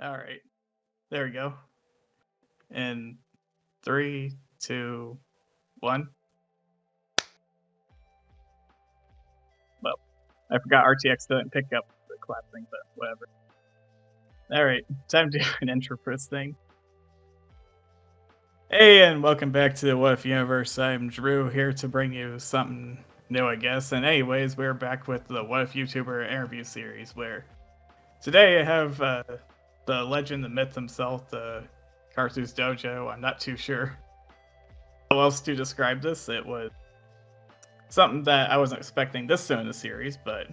All right. There we go. In three, two, one. Well, I forgot RTX didn't pick up the clap thing, but whatever. All right, time to do an intro for this thing. Hey, and welcome back to the What If Universe. I'm Drew here to bring you something new, I guess. And anyways, we're back with the What If YouTuber interview series, where today I have the legend, the myth himself, the Carthu's Dojo. I'm not too sure how else to describe this. It was something that I wasn't expecting this soon in the series, but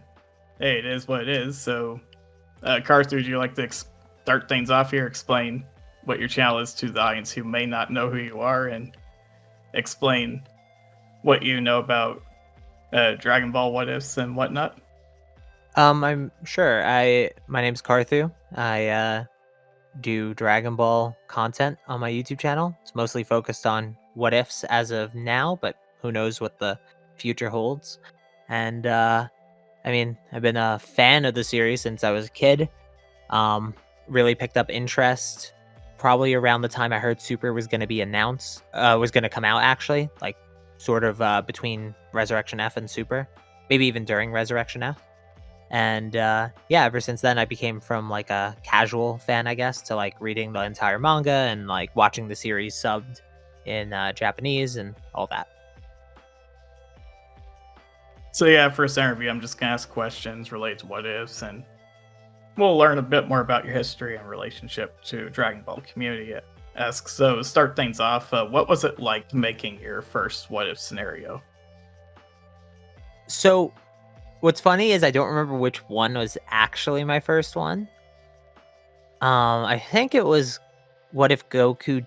hey, it is what it is. So, Carthu, would you like to start things off here? Explain what your channel is to the audience who may not know who you are, and explain what you know about Dragon Ball what ifs and whatnot. I'm sure. My name's Carthu. I do Dragon Ball content on my YouTube channel. It's mostly focused on what ifs as of now, but who knows what the future holds. And I've been a fan of the series since I was a kid. Really picked up interest probably around the time I heard Super was going to be announced. Was going to come out actually, like sort of between Resurrection F and Super, maybe even during Resurrection F. And ever since then I became from like a casual fan, I guess, to like reading the entire manga and like watching the series subbed in Japanese and all that. So yeah, for this interview, I'm just gonna ask questions related to what ifs, and we'll learn a bit more about your history and relationship to Dragon Ball community. Ask. So to start things off, what was it like making your first what if scenario? So what's funny is I don't remember which one was actually my first one. I think it was what if Goku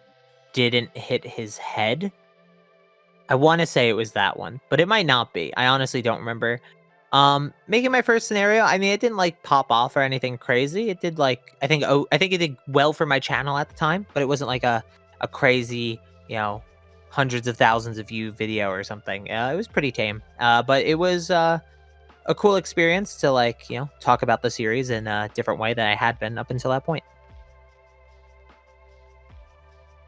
didn't hit his head. I want to say it was that one, but it might not be. I honestly don't remember. Making my first scenario, I mean, it didn't like pop off or anything crazy. It did like I think it did well for my channel at the time, but it wasn't like a crazy, hundreds of thousands of view video or something. It was pretty tame. But it was a cool experience to like, talk about the series in a different way than I had been up until that point.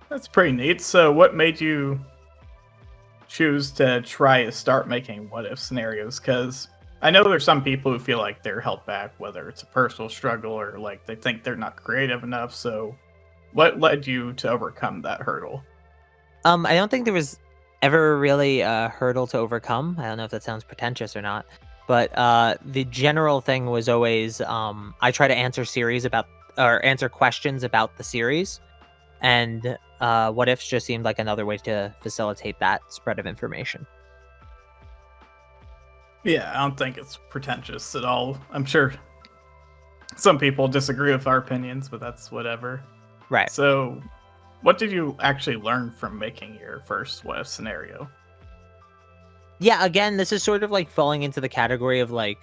That's pretty neat. So what made you choose to try to start making what if scenarios? Because I know there's some people who feel like they're held back, whether it's a personal struggle or like they think they're not creative enough. So what led you to overcome that hurdle? I don't think there was ever really a hurdle to overcome. I don't know if that sounds pretentious or not, but the general thing was always I try to answer questions about the series, and what ifs just seemed like another way to facilitate that spread of information. Yeah, I don't think it's pretentious at all. I'm sure some people disagree with our opinions, but that's whatever. Right. So, what did you actually learn from making your first what if scenario? Yeah, again, this is sort of like falling into the category of like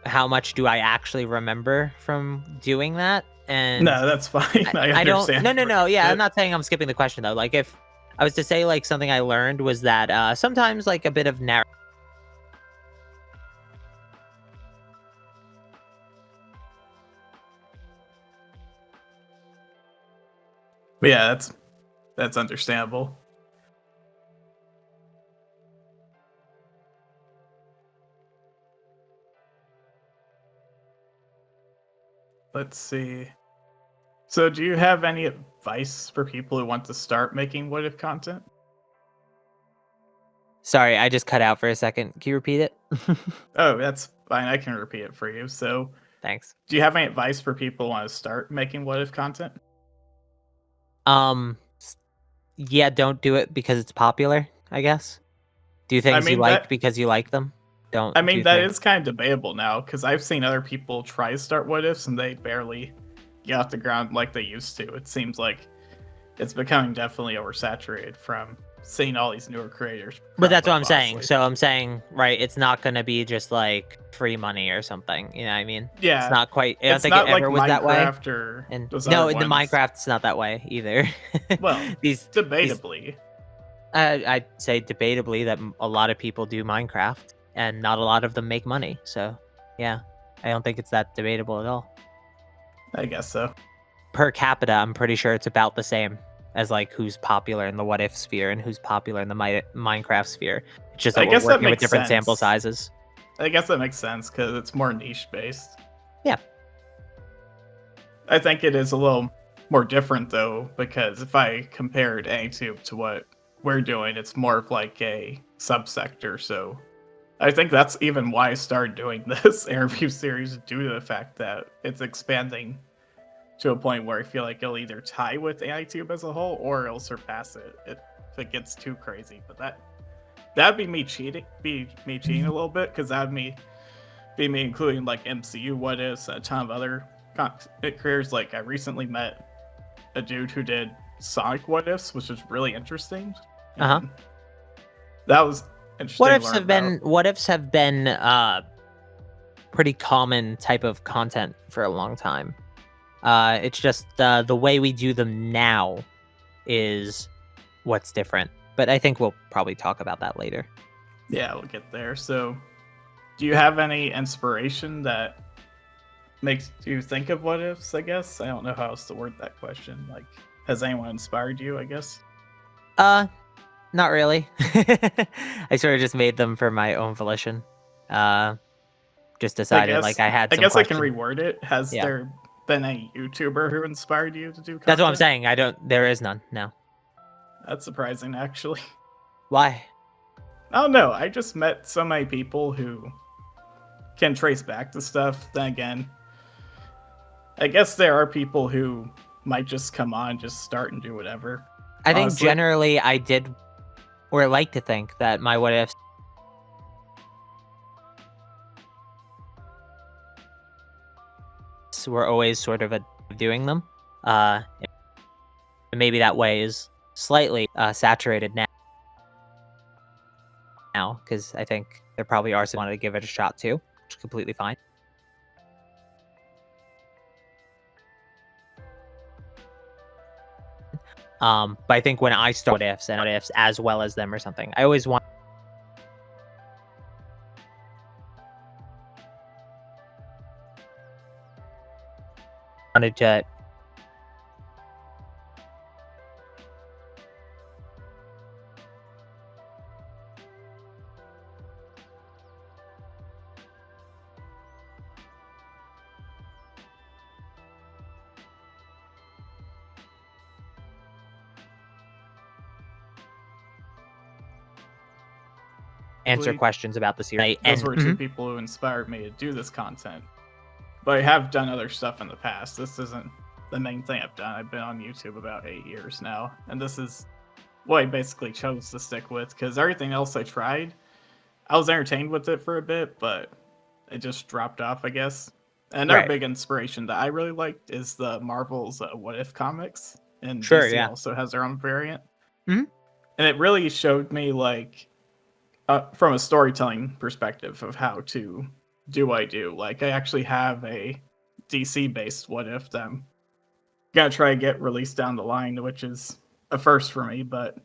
how much do I actually remember from doing that? And No, that's fine. I I don't. understand. No. Yeah, I'm not saying I'm skipping the question though. Like if I was to say like something I learned was that sometimes like a bit of narrative. But yeah, that's understandable. Let's see. So, do you have any advice for people who want to start making what if content? Sorry, I just cut out for a second. Can you repeat it? Oh, that's fine. I can repeat it for you. So, Thanks. do you have any advice for people who want to start making what if content? S- yeah, don't do it because it's popular, I guess. Do I things you mean like that because you like them. I Don't mean do that things. is kind of debatable now because I've seen other people try to start what ifs and they barely get off the ground like they used to. It seems like it's becoming definitely oversaturated from seeing all these newer creators But crop that's what up, I'm saying. honestly. So I'm saying, right, it's not gonna be just like free money or something. You know what I mean? It's Yeah, not quite. I don't it's think it not like ever was that way. Minecraft or And those other no, in the ones. Minecraft's not that way either. Well, these these debatably. I'd say debatably that a lot of people do Minecraft and not a lot of them make money. So yeah, I don't think it's that debatable at all. I guess so. per capita, I'm pretty sure it's about the same as like who's popular in the what if sphere and who's popular in the Minecraft sphere. It's just that I we're guess that working with makes different sample sense. sizes. I guess that makes sense because it's more niche based. Yeah. I think it is a little more different though, because if I compared AnyTube to what we're doing, it's more of like a subsector. So I think that's even why I started doing this interview series, due to the fact that it's expanding to a point where I feel like it'll either tie with AnyTube as a whole or it'll surpass it if it gets too crazy. But that'd be me cheating, a little bit, because that'd be me including like MCU what ifs, a ton of other content creators. Like I recently met a dude who did Sonic what ifs, which was really interesting. Uh-huh. That was interesting. What ifs have been pretty common type of content for a long time. It's just the way we do them now is what's different. But I think we'll probably talk about that later. Yeah, we'll get there. So, do you have any inspiration that makes you think of what ifs? I guess I don't know how else to word that question. Like, has anyone inspired you? I guess. Not really. I sort of just made them for my own volition. Just decided like I had. I some guess questions. I can reword it. Has Yeah. there been a YouTuber who inspired you to do content? That's what I'm saying. There is none. No. That's surprising, actually. Why? I don't know. I just met so many people who can trace back to stuff. Then again, I guess there are people who might just come on, just start and do whatever. I think honestly. generally I did, or I like to think that my what ifs were always sort of doing them. Maybe that way is slightly saturated now, because I think there probably are some who wanted to give it a shot too, which is completely fine. But I think when I start what ifs as well as them or something, I always wanted to answer questions about the series. Those were two people who inspired me to do this content. But I have done other stuff in the past. This isn't the main thing I've done. I've been on YouTube about 8 years now, and this is what I basically chose to stick with, because everything else I tried, I was entertained with it for a bit, but it just dropped off, I guess. And another big inspiration that I really liked is the Marvel's What If comics, and DC also has their own variant. Mhm. And it really showed me, like, from a storytelling perspective of how to do what I do. Like, I actually have a DC-based What If that I'm gonna try to get released down the line, which is a first for me, but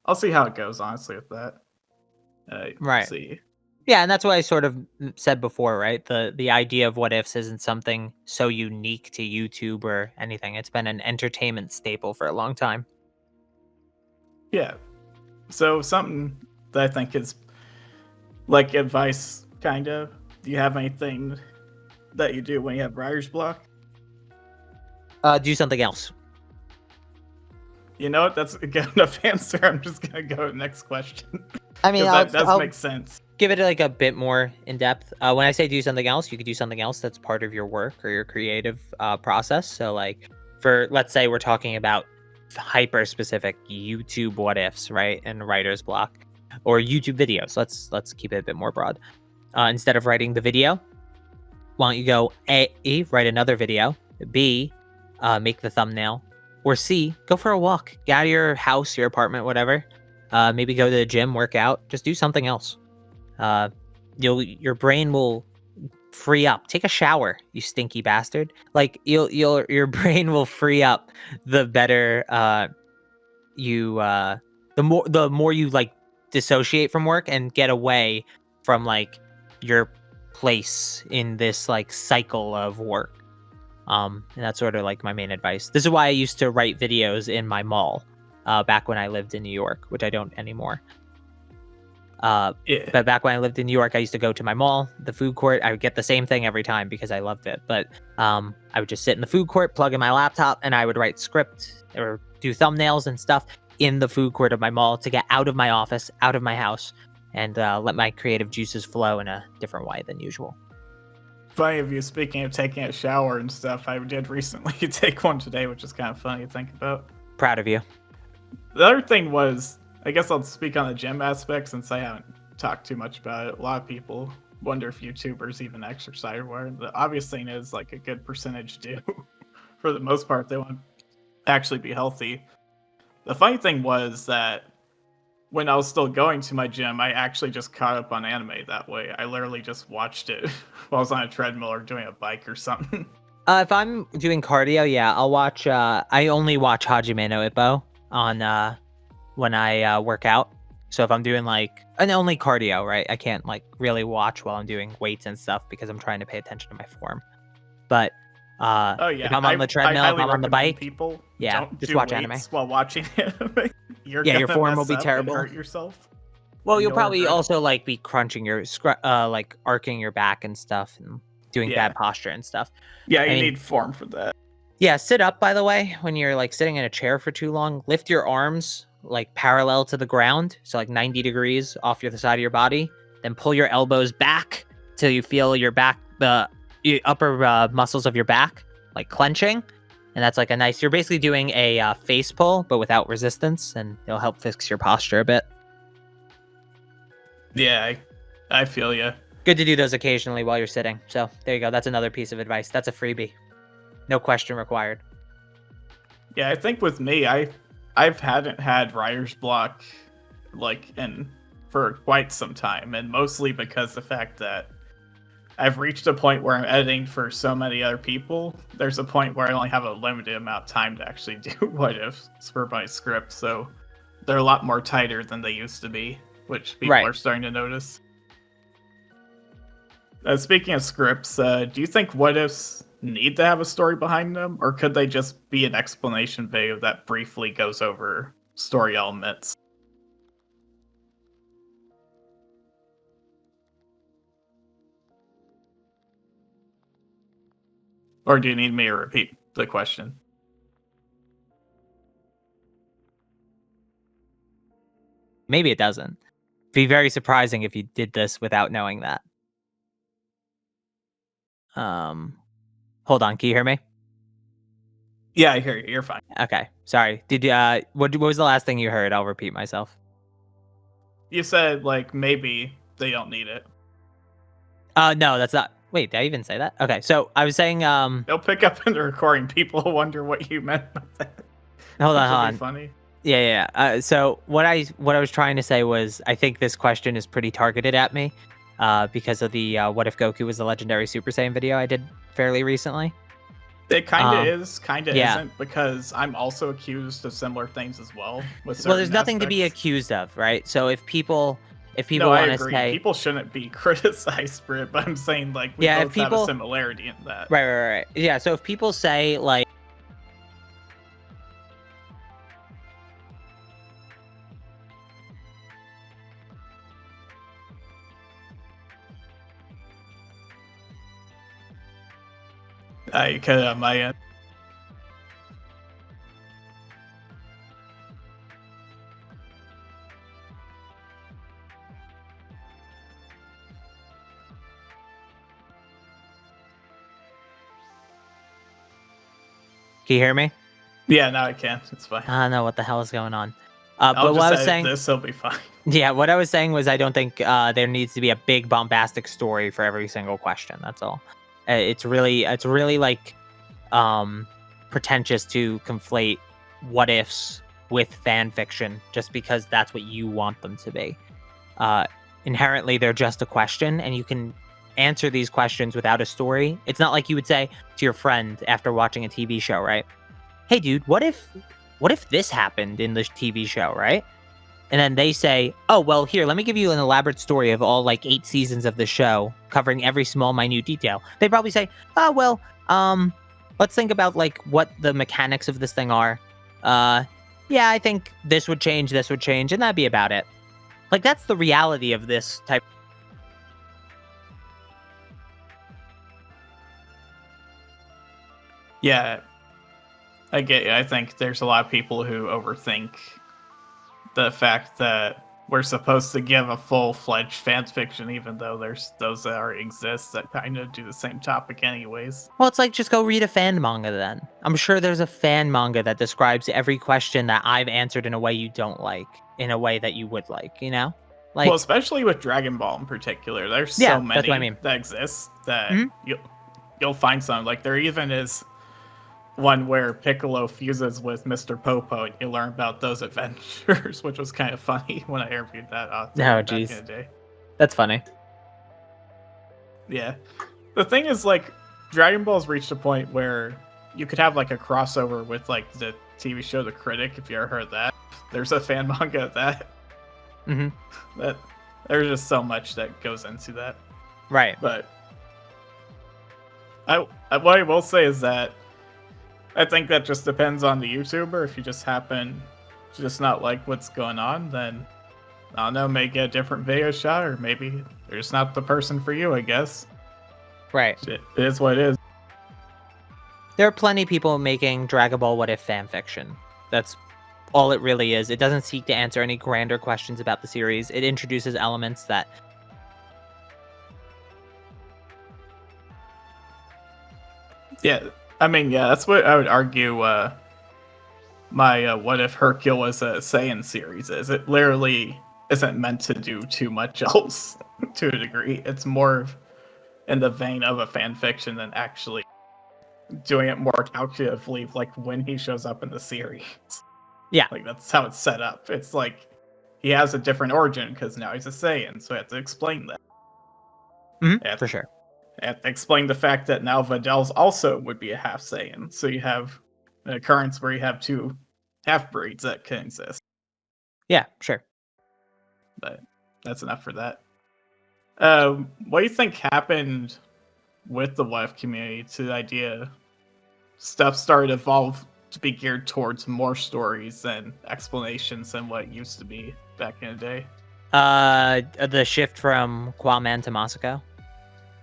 I'll see how it goes, honestly, with that. See. Yeah, and that's what I sort of said before, right? The idea of what ifs isn't something so unique to YouTube or anything. It's been an entertainment staple for a long time. Yeah. So something that I think is like advice, kind of. Do you have anything that you do when you have writer's block? Do something else. You know what? That's a good enough answer. I'm just gonna go to the next question. I mean, that does make sense. Give it like a bit more in depth. When I say do something else, you could do something else that's part of your work or your creative process. So, like, let's say we're talking about hyper specific YouTube what ifs, right? And writer's block, or YouTube videos. Let's keep it a bit more broad. Instead of writing the video, why don't you go A, write another video, B, make the thumbnail, or C, go for a walk, get out of your house, your apartment, whatever. Maybe go to the gym, work out, just do something else. Your brain will free up. Take a shower, you stinky bastard. Like, your brain will free up the better the more you like dissociate from work and get away from like your place in this like cycle of work. And that's sort of like my main advice. This is why I used to write videos in my mall back when I lived in New York, which I don't anymore. Yeah. But back when I lived in New York, I used to go to my mall, the food court. I would get the same thing every time because I loved it. But I would just sit in the food court, plug in my laptop, and I would write script or do thumbnails and stuff in the food court of my mall to get out of my office, out of my house, and let my creative juices flow in a different way than usual. Funny of you, speaking of taking a shower and stuff, I did recently take one today, which is kind of funny to think about. Proud of you. The other thing was, I guess I'll speak on the gym aspect since I haven't talked too much about it. A lot of people wonder if YouTubers even exercise or where. The obvious thing is like a good percentage do. For the most part, they want to actually be healthy. The funny thing was that when I was still going to my gym, I actually just caught up on anime that way. I literally just watched it while I was on a treadmill or doing a bike or something. If I'm doing cardio, yeah, I'll watch. I only watch Hajime no Ippo on when I work out. So if I'm doing and only cardio, right? I can't really watch while I'm doing weights and stuff because I'm trying to pay attention to my form. But oh yeah, if I'm on the treadmill, if I'm on the bike, people don't just watch anime while watching anime. Your form will be terrible. Hurt yourself. Well, you'll probably also be crunching your arcing your back and stuff and doing bad posture and stuff. Yeah, you need form for that. Yeah, sit up, by the way, when you're sitting in a chair for too long. Lift your arms parallel to the ground, so 90 degrees off the side of your body. Then pull your elbows back till you feel your back, the upper muscles of your back clenching. And that's a nice, you're basically doing a face pull, but without resistance, and it'll help fix your posture a bit. Yeah, I feel you. Good to do those occasionally while you're sitting. So there you go. That's another piece of advice. That's a freebie. No question required. Yeah, I think with me, I've hadn't had writer's block for quite some time, and mostly because the fact that I've reached a point where I'm editing for so many other people. There's a point where I only have a limited amount of time to actually do what ifs for my script, so they're a lot more tighter than they used to be, which people are starting to notice. Speaking of scripts, do you think what ifs need to have a story behind them, or could they just be an explanation video that briefly goes over story elements? Or do you need me to repeat the question? Maybe it doesn't. Be very surprising if you did this without knowing that. Hold on, can you hear me? Yeah, I hear you. You're fine. Okay, sorry. Did what was the last thing you heard? I'll repeat myself. You said maybe they don't need it. No, that's not. Wait, did I even say that? Okay, so I was saying they'll pick up in the recording. People will wonder what you meant by that. Hold on. Funny. Yeah. So what I was trying to say was I think this question is pretty targeted at me because of the what if Goku was a legendary Super Saiyan video I did fairly recently. It kind of is, kind of isn't, because I'm also accused of similar things as well. Well, there's nothing to be accused of, right? So if people no, want I to agree. say People shouldn't be criticized for it, but I'm saying we both have a similarity in that. Right. Yeah, so if people say I cut it on my end. Can you hear me? Yeah, now I can. It's fine. I don't know what the hell is going on. But what I was saying, this will be fine. Yeah, what I was saying was I don't think there needs to be a big bombastic story for every single question. That's all. It's really pretentious to conflate what ifs with fan fiction just because that's what you want them to be. Inherently, they're just a question, and you can answer these questions without a story. It's not like you would say to your friend after watching a TV show, right? Hey, dude, what if this happened in the TV show, right? And then they say, oh, well, here, let me give you an elaborate story of all 8 seasons of the show, covering every small, minute detail. They'd probably say, oh, well, let's think about like what the mechanics of this thing are. Yeah, I think this would change, and that'd be about it. Like that's the reality of this type. Yeah, I get you. I think there's a lot of people who overthink the fact that we're supposed to give a full-fledged fan fiction, even though there's those that already exist that kind of do the same topic anyways. Well, it's like just go read a fan manga then. I'm sure there's a fan manga that describes every question that I've answered in a way you don't like, in a way that you would like, you know? Well, Like, especially with Dragon Ball in particular, there's so yeah, that's what I many mean. that exist that Mhm. you'll find some. Like there even is one where Piccolo fuses with Mr. Popo, and you learn about those adventures, which was kind of funny when I interviewed that author Oh, back in the jeez. day. That's funny. Yeah, the thing is, like, Dragon Ball's reached a point where you could have like a crossover with like the TV show The Critic, if you ever heard that. There's a fan manga of that. Hmm. That there's just so much that goes into that. Right. But what I will say is that I think that just depends on the YouTuber. If you just happen to just not like what's going on, then I don't know, maybe get a different video shot, or maybe they're just not the person for you, I guess. Right. It is what it is. There are plenty of people making Dragon Ball What If fan fiction. That's all it really is. It doesn't seek to answer any grander questions about the series. It introduces elements that. Yeah, I mean, yeah, that's what I would argue my What If Hercule was a Saiyan series is. It literally isn't meant to do too much else to a degree. It's more in the vein of a fan fiction than actually doing it more calculatively, like when he shows up in the series. Yeah. Like that's how it's set up. It's like he has a different origin because now he's a Saiyan, so I have to explain that. For sure. I have to explain the fact that now Vidal's also would be a half Saiyan. So you have an occurrence where you have two half breeds that can exist. Yeah, sure. But that's enough for that. What do you think happened with the wife community to the idea stuff started to evolve to be geared towards more stories and explanations than what it used to be back in the day? The shift from Quaman to Masako.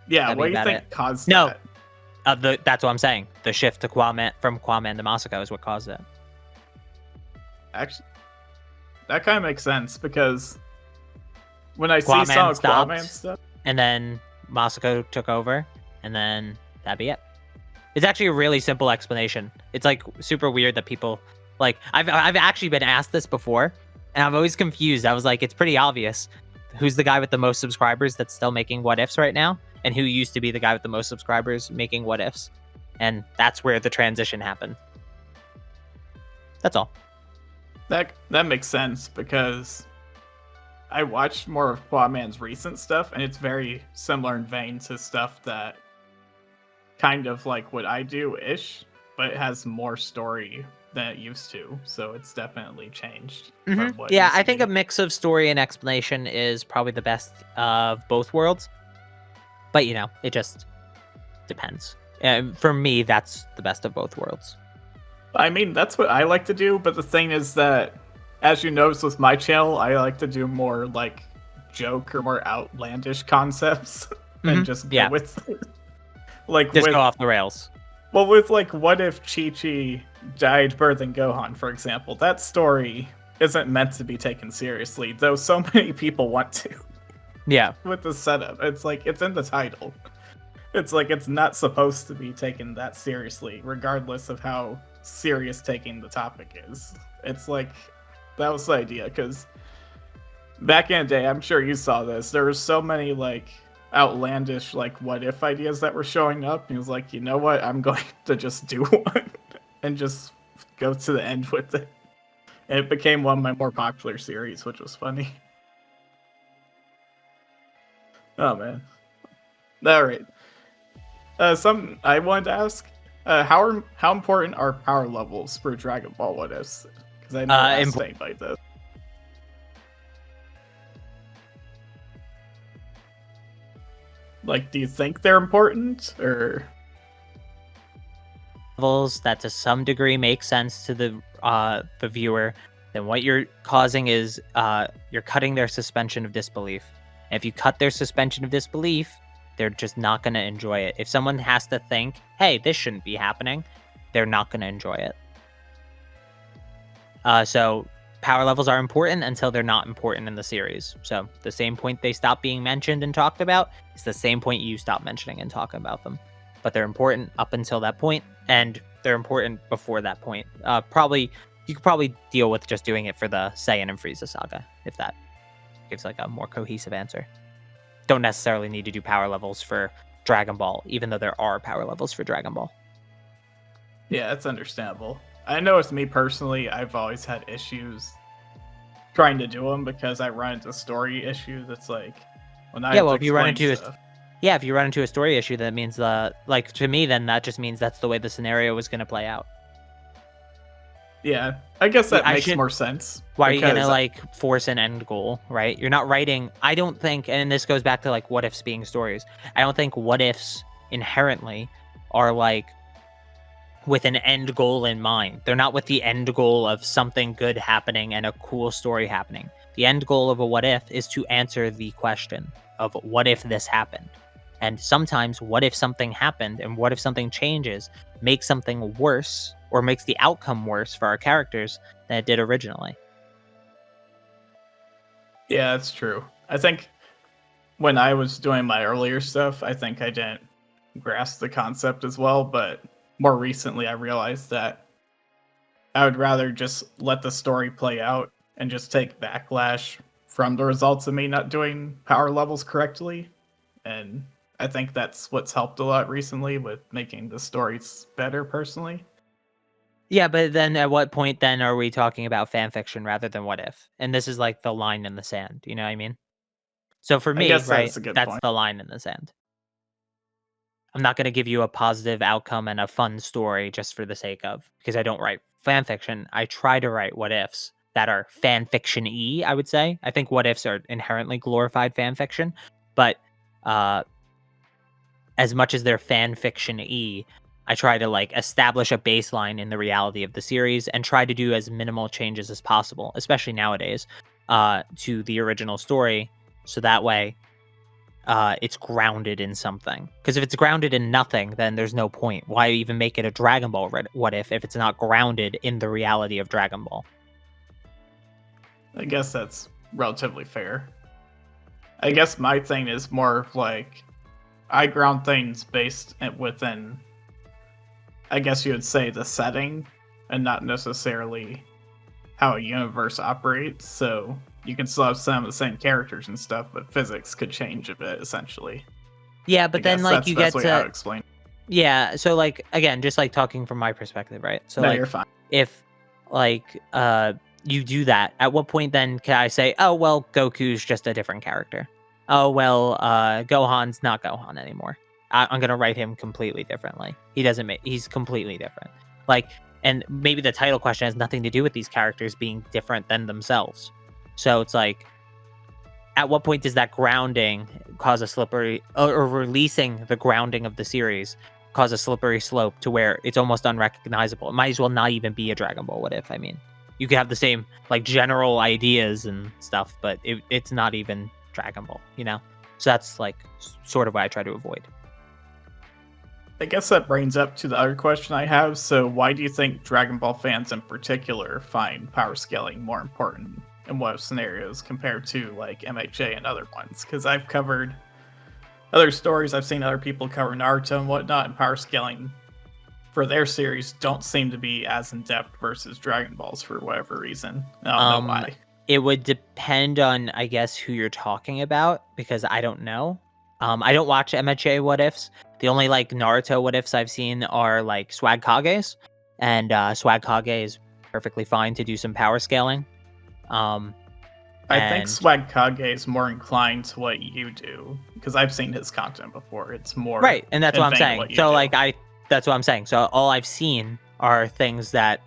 Yeah, That'd what be do you about think it. caused No, that? that's what I'm saying. The shift to Quaman from Quaman to Masako is what caused it. Actually, that kind of makes sense because when I see Quaman some of stopped, Quaman stuff, and then Masako took over, and then that'd be it. It's actually a really simple explanation. It's like super weird that people like I've actually been asked this before, and I'm always confused. I was like, it's pretty obvious. Who's the guy with the most subscribers that's still making what ifs right now, and who used to be the guy with the most subscribers making what ifs? And that's where the transition happened. That's all. that makes sense because I watched more of Quaman's recent stuff, and it's very similar in vein to stuff that kind of like what I do ish, but it has more story than it used to. So it's definitely changed from what. It Yeah, used I to think be. a mix of story and explanation is probably the best of both worlds. But you know, it just depends. For me, that's the best of both worlds. I mean, that's what I like to do, but the thing is that, as you notice with my channel, I like to do more like joke or more outlandish concepts and just go Yeah, with like just with go off the rails. well with like what if Chi-Chi died birthing Gohan, for example. That story isn't meant to be taken seriously, though so many people want to. Yeah. With the setup, it's like it's in the title. It's like it's not supposed to be taken that seriously, regardless of how serious taking the topic is. It's like that was the idea, because back in the day, I'm sure you saw this. There were so many like outlandish like what if ideas that were showing up. And he was like, you know what? I'm going to just do one and just go to the end with it. And it became one of my more popular series, which was funny. Oh man. All right. Something I wanted to ask: how important are power levels for Dragon Ball What Ifs? Because I never asked anybody this. Like, do you think they're important, or? levels that to some degree make sense to the viewer, then what you're causing is you're cutting their suspension of disbelief. And if you cut their suspension of disbelief, they're just not going to enjoy it. If someone has to think, hey, this shouldn't be happening, they're not going to enjoy it. So power levels are important until they're not important in the series. So the same point they stop being mentioned and talked about is the same point you stop mentioning and talking about them. But they're important up until that point, and they're important before that point. You could probably deal with just doing it for the Saiyan and Frieza saga, if that gives like a more cohesive answer. Don't necessarily need to do power levels for Dragon Ball, even though there are power levels for Dragon Ball. Yeah, that's understandable. I know it's me personally, I've always had issues trying to do them because I run into story issues. It's like when I if you run into stuff. if you run into a story issue, that means like to me, then that just means that's the way the scenario was going to play out. Yeah, I guess that makes more sense. Why are you gonna like force an end goal, right? You're not writing. I don't think, and this goes back to like what ifs being stories. I don't think what ifs inherently are like with an end goal in mind. They're not with the end goal of something good happening and a cool story happening. The end goal of a what if is to answer the question of what if this happened. And sometimes what if something happened and what if something changes makes something worse or makes the outcome worse for our characters than it did originally. Yeah, that's true. I think when I was doing my earlier stuff, I think I didn't grasp the concept as well, but more recently I realized that I would rather just let the story play out and just take backlash from the results of me not doing power levels correctly. And I think that's what's helped a lot recently with making the stories better personally. Yeah, but then at what point then are we talking about fan fiction rather than what if? And this is like the line in the sand, you know what I mean? So for I me, guess right, that's a good that's point. the line in the sand. I'm not going to give you a positive outcome and a fun story just for the sake of, because I don't write fan fiction. I try to write what ifs that are fan fiction-y, I would say. I think what ifs are inherently glorified fan fiction, but as much as they're fan fiction-y, I try to like establish a baseline in the reality of the series and try to do as minimal changes as possible, especially nowadays, to the original story. So that way it's grounded in something. Because if it's grounded in nothing, then there's no point. Why even make it a Dragon Ball what if it's not grounded in the reality of Dragon Ball? I guess that's relatively fair. I guess my thing is more of like I ground things based within, I guess you would say, the setting and not necessarily how a universe operates. So you can still have some of the same characters and stuff, but physics could change a bit, essentially. Yeah, but then like you get to explain. Yeah, so like again, just like talking from my perspective, right? So No, like you're fine. if like you do that, at what point then can I say, oh well, Goku's just a different character? Oh well, Gohan's not Gohan anymore. I'm gonna write him completely differently. He's completely different. Like, and maybe the title question has nothing to do with these characters being different than themselves. So it's like, at what point does that grounding cause a slippery, or releasing the grounding of the series cause a slippery slope to where it's almost unrecognizable? It might as well not even be a Dragon Ball what if. I mean, you could have the same like general ideas and stuff, but it's not even Dragon Ball, you know? So that's like sort of what I try to avoid. I guess that brings up to the other question I have. So why do you think Dragon Ball fans in particular find power scaling more important in what scenarios compared to like MHA and other ones? Because I've covered other stories, I've seen other people cover Naruto and whatnot, and power scaling for their series don't seem to be as in depth versus Dragon Balls for whatever reason. I don't know why. It would depend on, I guess, who you're talking about, because I don't know. I don't watch MHA what ifs. The only like Naruto what ifs I've seen are like Swag Kage's, and Swag Kage is perfectly fine to do some power scaling. I think Swag Kage is more inclined to what you do, because I've seen his content before. It's more right, and that's what I'm saying. So like that's what I'm saying. So all I've seen are things that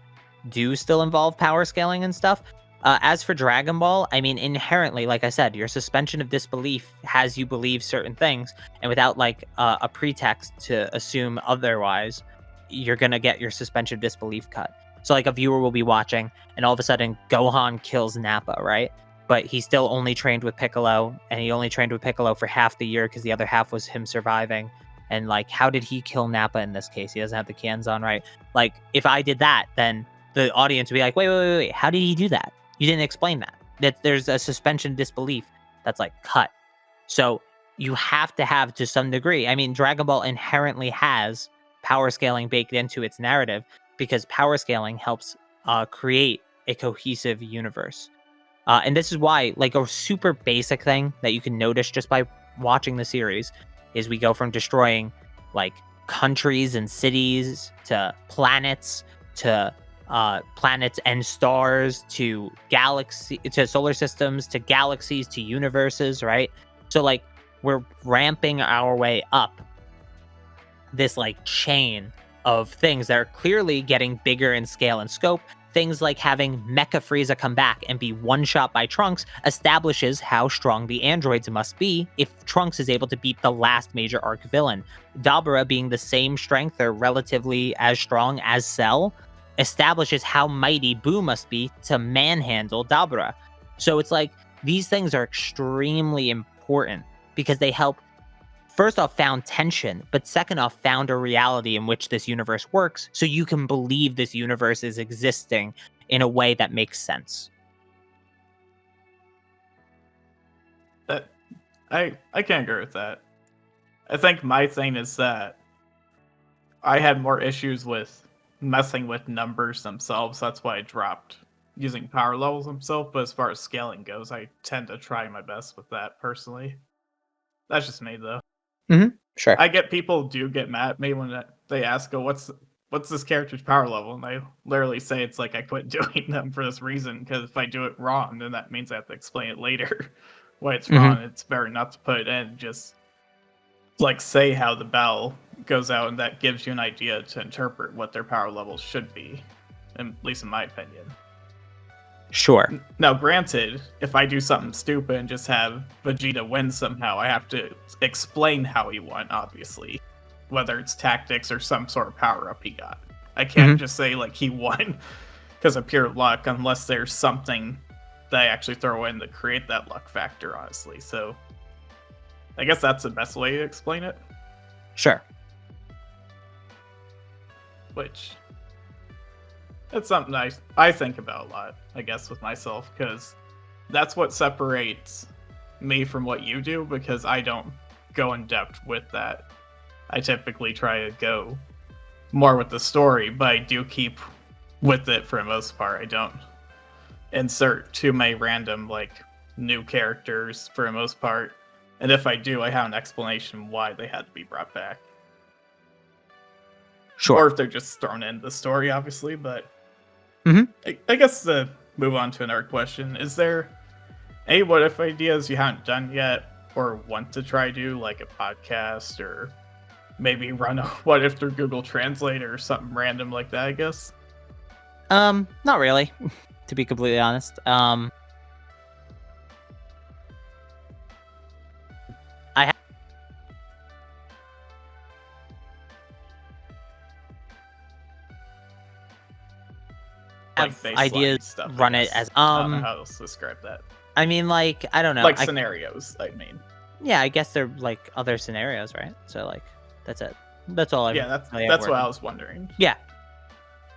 do still involve power scaling and stuff. As for Dragon Ball, I mean, inherently, like I said, your suspension of disbelief has you believe certain things, and without like a pretext to assume otherwise, you're gonna get your suspension of disbelief cut. So like a viewer will be watching, and all of a sudden Gohan kills Nappa, right? But he still only trained with Piccolo, and he only trained with Piccolo for half the year because the other half was him surviving. And like, how did he kill Nappa in this case? He doesn't have the cans on, right? Like, if I did that, then the audience would be like, wait, how did he do that? You didn't explain that. That there's a suspension of disbelief that's like cut. So you have to have, to some degree, I mean, Dragon Ball inherently has power scaling baked into its narrative because power scaling helps create a cohesive universe. And this is why, like, a super basic thing that you can notice just by watching the series is we go from destroying like countries and cities to planets and stars to galaxy to solar systems to galaxies to universes, right? So like we're ramping our way up this like chain of things that are clearly getting bigger in scale and scope. Things like having Mecha Frieza come back and be one-shot by Trunks establishes how strong the androids must be if Trunks is able to beat the last major arc villain. Dabura being the same strength or relatively as strong as Cell establishes how mighty Boo must be to manhandle Dabura. So it's like these things are extremely important because they help, first off, found tension, but second off, found a reality in which this universe works, so you can believe this universe is existing in a way that makes sense. I can't agree with that. I think my thing is that I had more issues with messing with numbers themselves. That's why I dropped using power levels themselves. But as far as scaling goes, I tend to try my best with that personally. That's just me, though. Sure. I get people do get mad at me when they ask, "Oh, what's this character's power level?" And I literally say it's like I quit doing them for this reason, because if I do it wrong, then that means I have to explain it later why it's wrong. It's better not to put it in, just like say how the battle goes out, and that gives you an idea to interpret what their power levels should be, at least in my opinion. Sure. Now, granted, if I do something stupid and just have Vegeta win somehow, I have to explain how he won, obviously. Whether it's tactics or some sort of power-up he got. I can't just say, like, he won because of pure luck, unless there's something that I actually throw in to create that luck factor, honestly. So, I guess that's the best way to explain it. Sure. Which... it's something I think about a lot, I guess, with myself, because that's what separates me from what you do, because I don't go in depth with that. I typically try to go more with the story, but I do keep with it for the most part. I don't insert too many random, like, new characters for the most part. And if I do, I have an explanation why they had to be brought back. Sure. Or if they're just thrown into the story, obviously, but... I guess to move on to another question, is there any what if ideas you haven't done yet or want to try do, like a podcast or maybe run a what if through Google Translate or something random like that, I guess? Not really, to be completely honest. Have Like ideas, stuff, run it as I don't know how else to describe that. I mean, like, I don't know, Like scenarios, I mean. Yeah, I guess they're like other scenarios, right? So like that's it. That's all I that's what I was wondering. Yeah.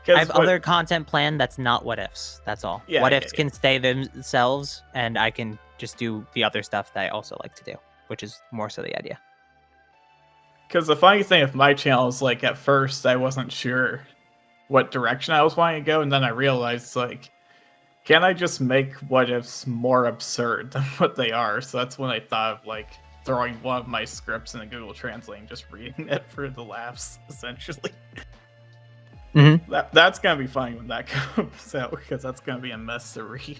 I have other content planned that's not what ifs. That's all. Yeah, what ifs can stay themselves, and I can just do the other stuff that I also like to do, which is more so the idea. Because the funny thing with my channel is, like, at first I wasn't sure what direction I was wanting to go, and then I realized, like, can I just make what ifs more absurd than what they are? So that's when I thought of, like, throwing one of my scripts in Google Translate and just reading it for the laughs, essentially. That's gonna be funny when that comes out, because that's gonna be a mess to read.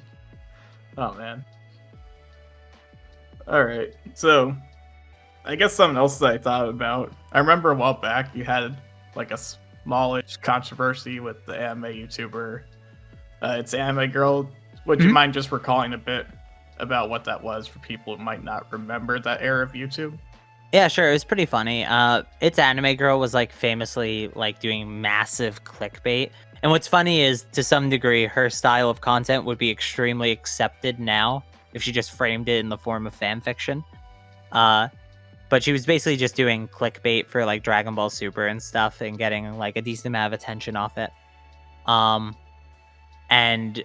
Oh man. Alright, so I guess something else that I thought about. I remember a while back you had like a smallish controversy with the anime YouTuber. It's Anime Girl. Would you mind just recalling a bit about what that was for people who might not remember that era of YouTube? Yeah, sure. It was pretty funny. Its anime girl was like famously like doing massive clickbait. And what's funny is to some degree her style of content would be extremely accepted now if she just framed it in the form of fan fiction. Uh, but she was basically just doing clickbait for like Dragon Ball Super and stuff and getting like a decent amount of attention off it. Um, and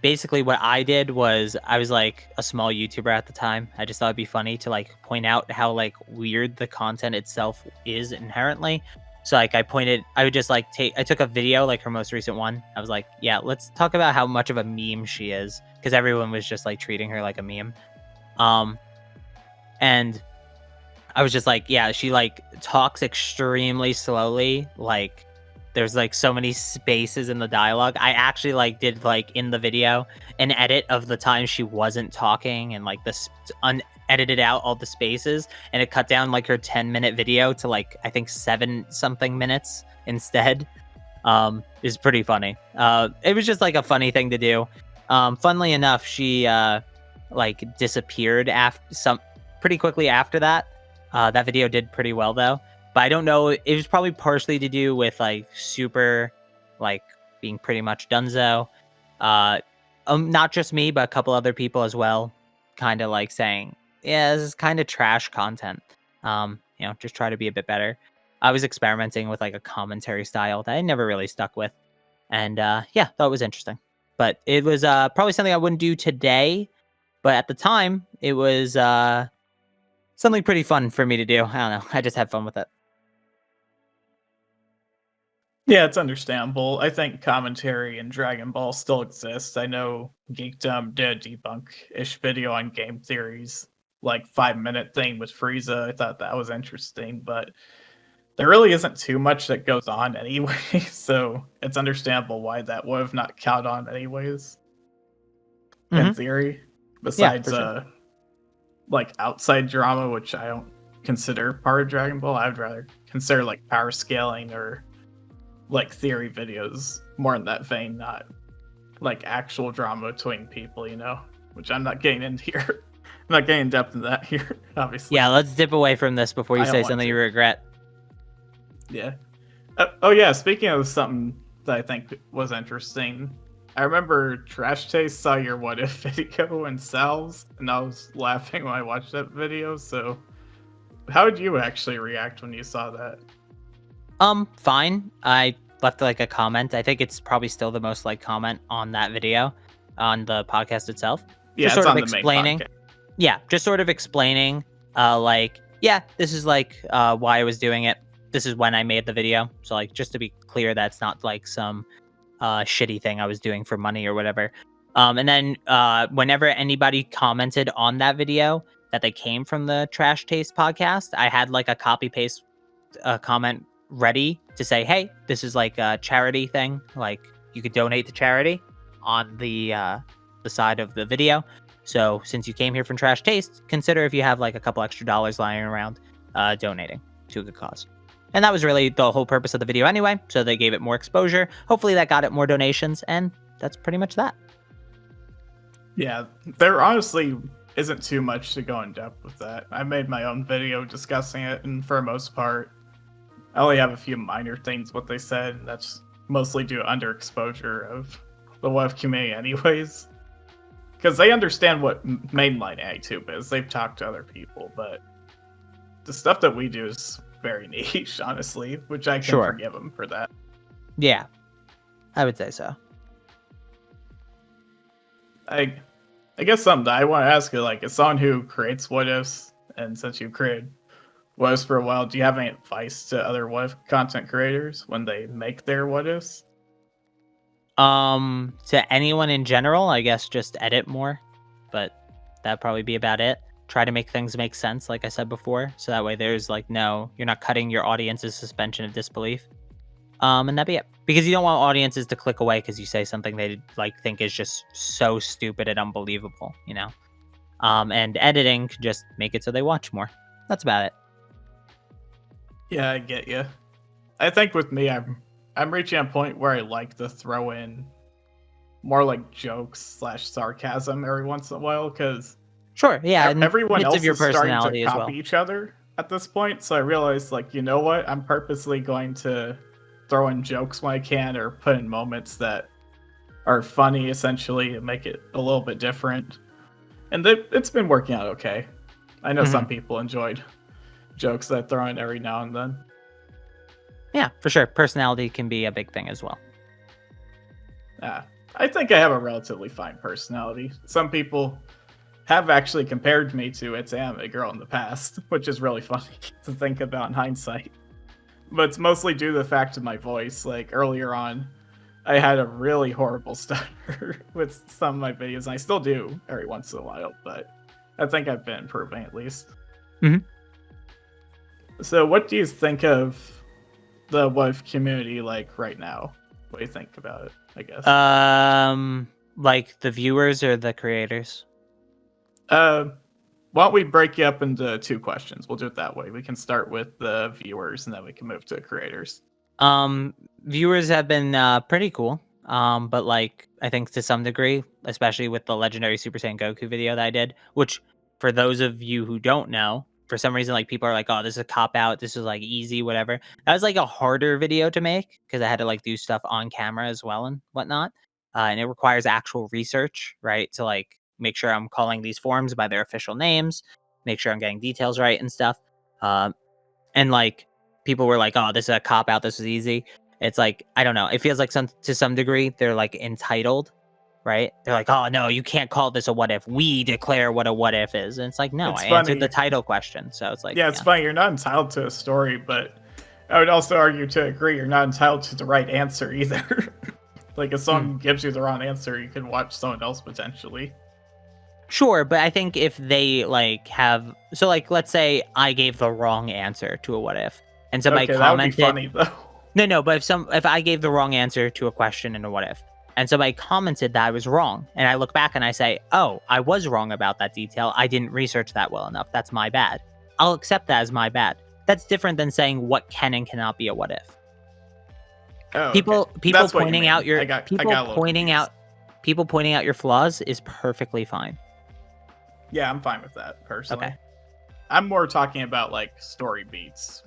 basically what I did was I was like a small YouTuber at the time. I just thought it'd be funny to like point out how like weird the content itself is inherently. So like I would just like I took a video, like her most recent one. I was like, yeah, let's talk about how much of a meme she is. Because everyone was just like treating her like a meme. Um and I was just like, yeah, she like talks extremely slowly. Like there's like so many spaces in the dialogue. I actually like did like in the video an edit of the time she wasn't talking and like this unedited out all the spaces, and it cut down like her 10-minute video to like I think 7 something minutes instead. Is pretty funny. It was just like a funny thing to do. Funnily enough, she like disappeared after some pretty quickly after that. That video did pretty well though, but I don't know. It was probably partially to do with like Super, like being pretty much donezo. Uh, not just me, but a couple other people as well, kind of like saying, "Yeah, this is kind of trash content." Just try to be a bit better. I was experimenting with like a commentary style that I never really stuck with, and yeah, thought it was interesting. But it was probably something I wouldn't do today. But at the time, it was something pretty fun for me to do. I don't know. I just had fun with it. Yeah, it's understandable. I think commentary in Dragon Ball still exists. I know Geekdom did a debunk-ish video on game theories, like 5-minute thing with Frieza. I thought that was interesting, but there really isn't too much that goes on anyway, so it's understandable why that would have not counted on anyways, in Hmm. theory. Yeah, Besides, for sure. like outside drama, which I don't consider part of Dragon Ball. I'd rather consider like power scaling or like theory videos more in that vein, not like actual drama between people, which I'm not getting into here. I'm not getting in depth in that here, obviously. Yeah, let's dip away from this before you I don't say want something to. you regret. Yeah. Oh yeah, speaking of something that I think was interesting, I remember Trash Taste saw your what if video in Sal's, and I was laughing when I watched that video. So, how did you actually react when you saw that? Fine. I left like a comment. I think it's probably still the most like comment on that video on the podcast itself. Just Yeah, it's sort of on the main explaining. podcast. Yeah, just sort of explaining like, yeah, this is like why I was doing it. This is when I made the video. So like just to be clear, that's not like some shitty thing I was doing for money or whatever. And then whenever anybody commented on that video that they came from the Trash Taste podcast, I had like a copy paste comment ready to say, hey, this is like a charity thing. Like you could donate to charity on the side of the video. So since you came here from Trash Taste, consider if you have like a couple extra dollars lying around, donating to a good cause. And that was really the whole purpose of the video anyway. So they gave it more exposure. Hopefully that got it more donations. And that's pretty much that. Yeah, there honestly isn't too much to go in depth with that. I made my own video discussing it, and for the most part, I only have a few minor things what they said, and that's mostly due to underexposure of the web community anyways. Because they understand what mainline YouTube is. They've talked to other people, but the stuff that we do is very niche, honestly, which I can Sure. forgive them for that. Yeah, I would say so. I guess something that I want to ask you, like, as someone who creates what ifs, and since you created what ifs for a while, do you have any advice to other what if content creators when they make their what ifs? To anyone in general, I guess just edit more, but that'd probably be about it. Try to make things make sense, like I said before, so that way there's like you're not cutting your audience's suspension of disbelief. And that'd be it. Because you don't want audiences to click away because you say something they like think is just so stupid and unbelievable, And editing can just make it so they watch more. That's about it. Yeah, I get you. I think with me, I'm reaching a point where I like to throw in more like jokes / sarcasm every once in a while because Sure, yeah, and Everyone bits of else your is starting to personality as copy well. each other at this point. So I realized, like, you know what? I'm purposely going to throw in jokes when I can, or put in moments that are funny, essentially, and make it a little bit different. And it's been working out okay. I know some Mhm. people enjoyed jokes that I throw in every now and then. Yeah, for sure. Personality can be a big thing as well. Yeah, I think I have a relatively fine personality. Some people have actually compared me to its anime girl in the past, which is really funny to think about in hindsight. But it's mostly due to the fact of my voice. Like earlier on, I had a really horrible stutter with some of my videos, and I still do every once in a while, but I think I've been improving at least. Mhm. So, what do you think of the wife community like right now? What do you think about it? I guess. Like the viewers or the creators? Uh, why don't we break you up into two questions? We'll do it that way. We can start with the viewers, and then we can move to creators. Um, Viewers have been pretty cool. But like I think to some degree, especially with the legendary Super Saiyan Goku video that I did, which for those of you who don't know, for some reason like people are like, "Oh, this is a cop out. This is like easy, whatever." That was like a harder video to make because I had to like do stuff on camera as well and whatnot. And it requires actual research, right? To like make sure I'm calling these forms by their official names, make sure I'm getting details right and stuff. Um, and like people were like, "Oh, this is a cop out. This is easy." It's like I don't know. It feels like some to some degree they're like entitled, right? They're like, "Oh no, you can't call this a what if. We declare what a what if is." And it's like, no, It's I answered the funny. title question, so it's like, Yeah, it's yeah. funny. You're not entitled to a story, but I would also argue to agree you're not entitled to the right answer either. Like if Mm. someone gives you the wrong answer, you could watch someone else potentially. Sure, but I think if they like have so like let's say I gave the wrong answer to a what if, and somebody Okay, that would be commented. funny though. No, but if I gave the wrong answer to a question in a what if, and somebody commented that I was wrong, and I look back and I say, "Oh, I was wrong about that detail. I didn't research that well enough. That's my bad." I'll accept that as my bad. That's different than saying what can and cannot be a what if. Oh, okay. People That's what you pointing out mean. your I got a little confused. people pointing out your flaws is perfectly fine. Yeah, I'm fine with that Okay. personally. I'm more talking about like story beats,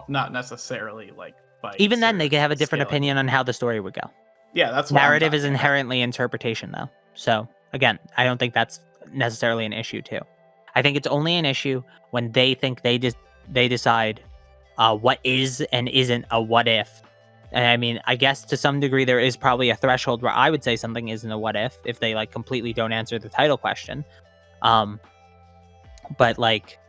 not necessarily like Even fights then, they or could have a different scaling. opinion on how the story would go. Yeah, that's what I'm Narrative is talking about. inherently interpretation, though. So again, I don't think that's necessarily an issue too. I think it's only an issue when they think they decide what is and isn't a what if. And I mean, I guess to some degree there is probably a threshold where I would say something isn't a what if they like completely don't answer the title question. Um, but like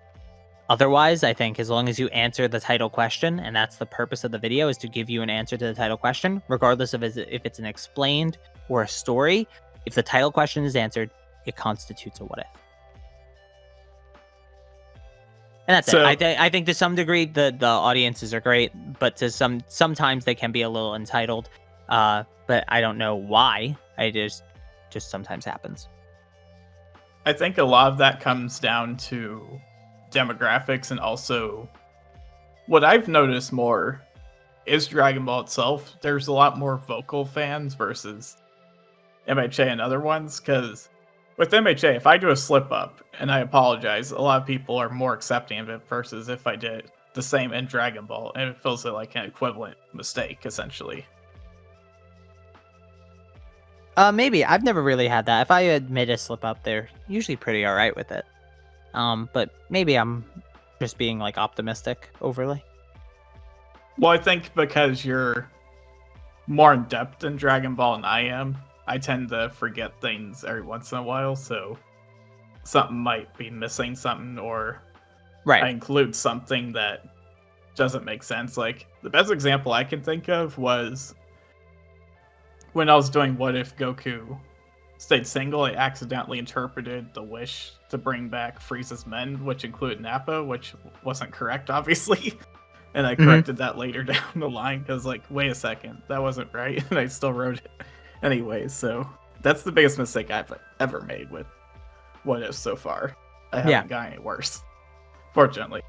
otherwise, I think as long as you answer the title question, and that's the purpose of the video is to give you an answer to the title question, regardless of if it's an explained or a story. If the title question is answered, it constitutes a what if. And that's it. So I think to some degree the audiences are great, but to sometimes they can be a little entitled. But I don't know why. I just sometimes happens. I think a lot of that comes down to demographics, and also what I've noticed more is Dragon Ball itself. There's a lot more vocal fans versus MHA and other ones, because with MHA, if I do a slip up and I apologize, a lot of people are more accepting of it versus if I did the same in Dragon Ball and it feels like an equivalent mistake, essentially. Maybe I've never really had that. If I admit a slip up, they're usually pretty all right with it. But maybe I'm just being like optimistic overly. Well, I think because you're more in depth in Dragon Ball than I am, I tend to forget things every once in a while, so something might be missing something, or I Right. include something that doesn't make sense. Like the best example I can think of was when I was doing What If Goku stayed single, I accidentally interpreted the wish to bring back Frieza's men, which included Nappa, which wasn't correct, obviously. And I Hmm. corrected that later down the line because, like, wait a second, that wasn't right. And I still wrote it anyway. So that's the biggest mistake I've ever made with What If so far. I Yeah. haven't gotten any worse, fortunately.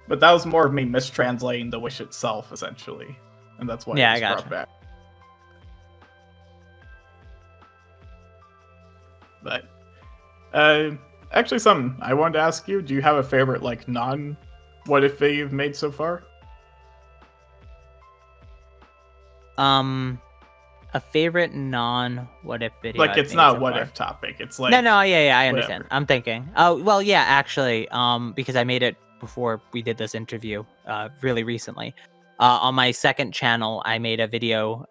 But that was more of me mistranslating the wish itself, essentially. And that's why it Yeah, I was brought gotcha. back. But Uh, Actually, something I wanted to ask you. Do you have a favorite, like, non what if video you've made so far? A favorite non what if video Like, I've it's made not a so what far. if topic. It's No, like, no, yeah, I understand. whatever. I'm thinking. Oh, well, yeah, actually, because I made it before we did this interview, really recently. On my second channel, I made a video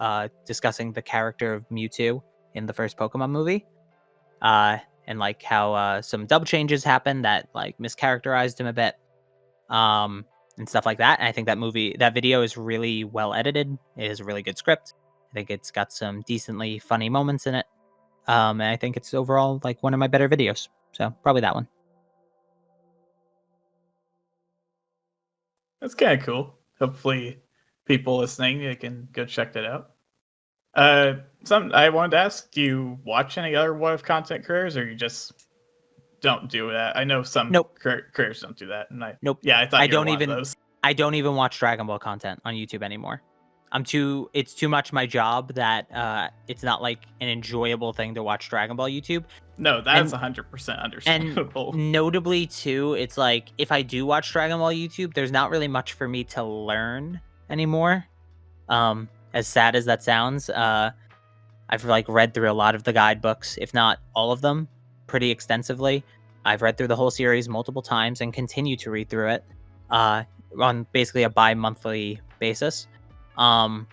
discussing the character of Mewtwo in the first Pokemon movie, uh, and like how some dub changes happened that like mischaracterized him a bit, um, and stuff like that. And I think that video is really well edited. It is a really good script. I think it's got some decently funny moments in it. And I think it's overall like one of my better videos. So probably that one. That's kind of cool. Hopefully, people listening they can go check that out. Something I wanted to ask: do you watch any other what if content creators, or you just don't do that? I know some Nope. creators don't do that, and Nope. yeah, I thought I you were don't one of even those. I don't even watch Dragon Ball content on YouTube anymore. It's too much my job that it's not like an enjoyable thing to watch Dragon Ball YouTube. No, that's And 100% and understandable. notably too, it's like if I do watch Dragon Ball YouTube, there's not really much for me to learn anymore. As sad as that sounds, I've like read through a lot of the guidebooks, if not all of them, pretty extensively. I've read through the whole series multiple times and continue to read through it uh, on basically a bi-monthly basis. Um,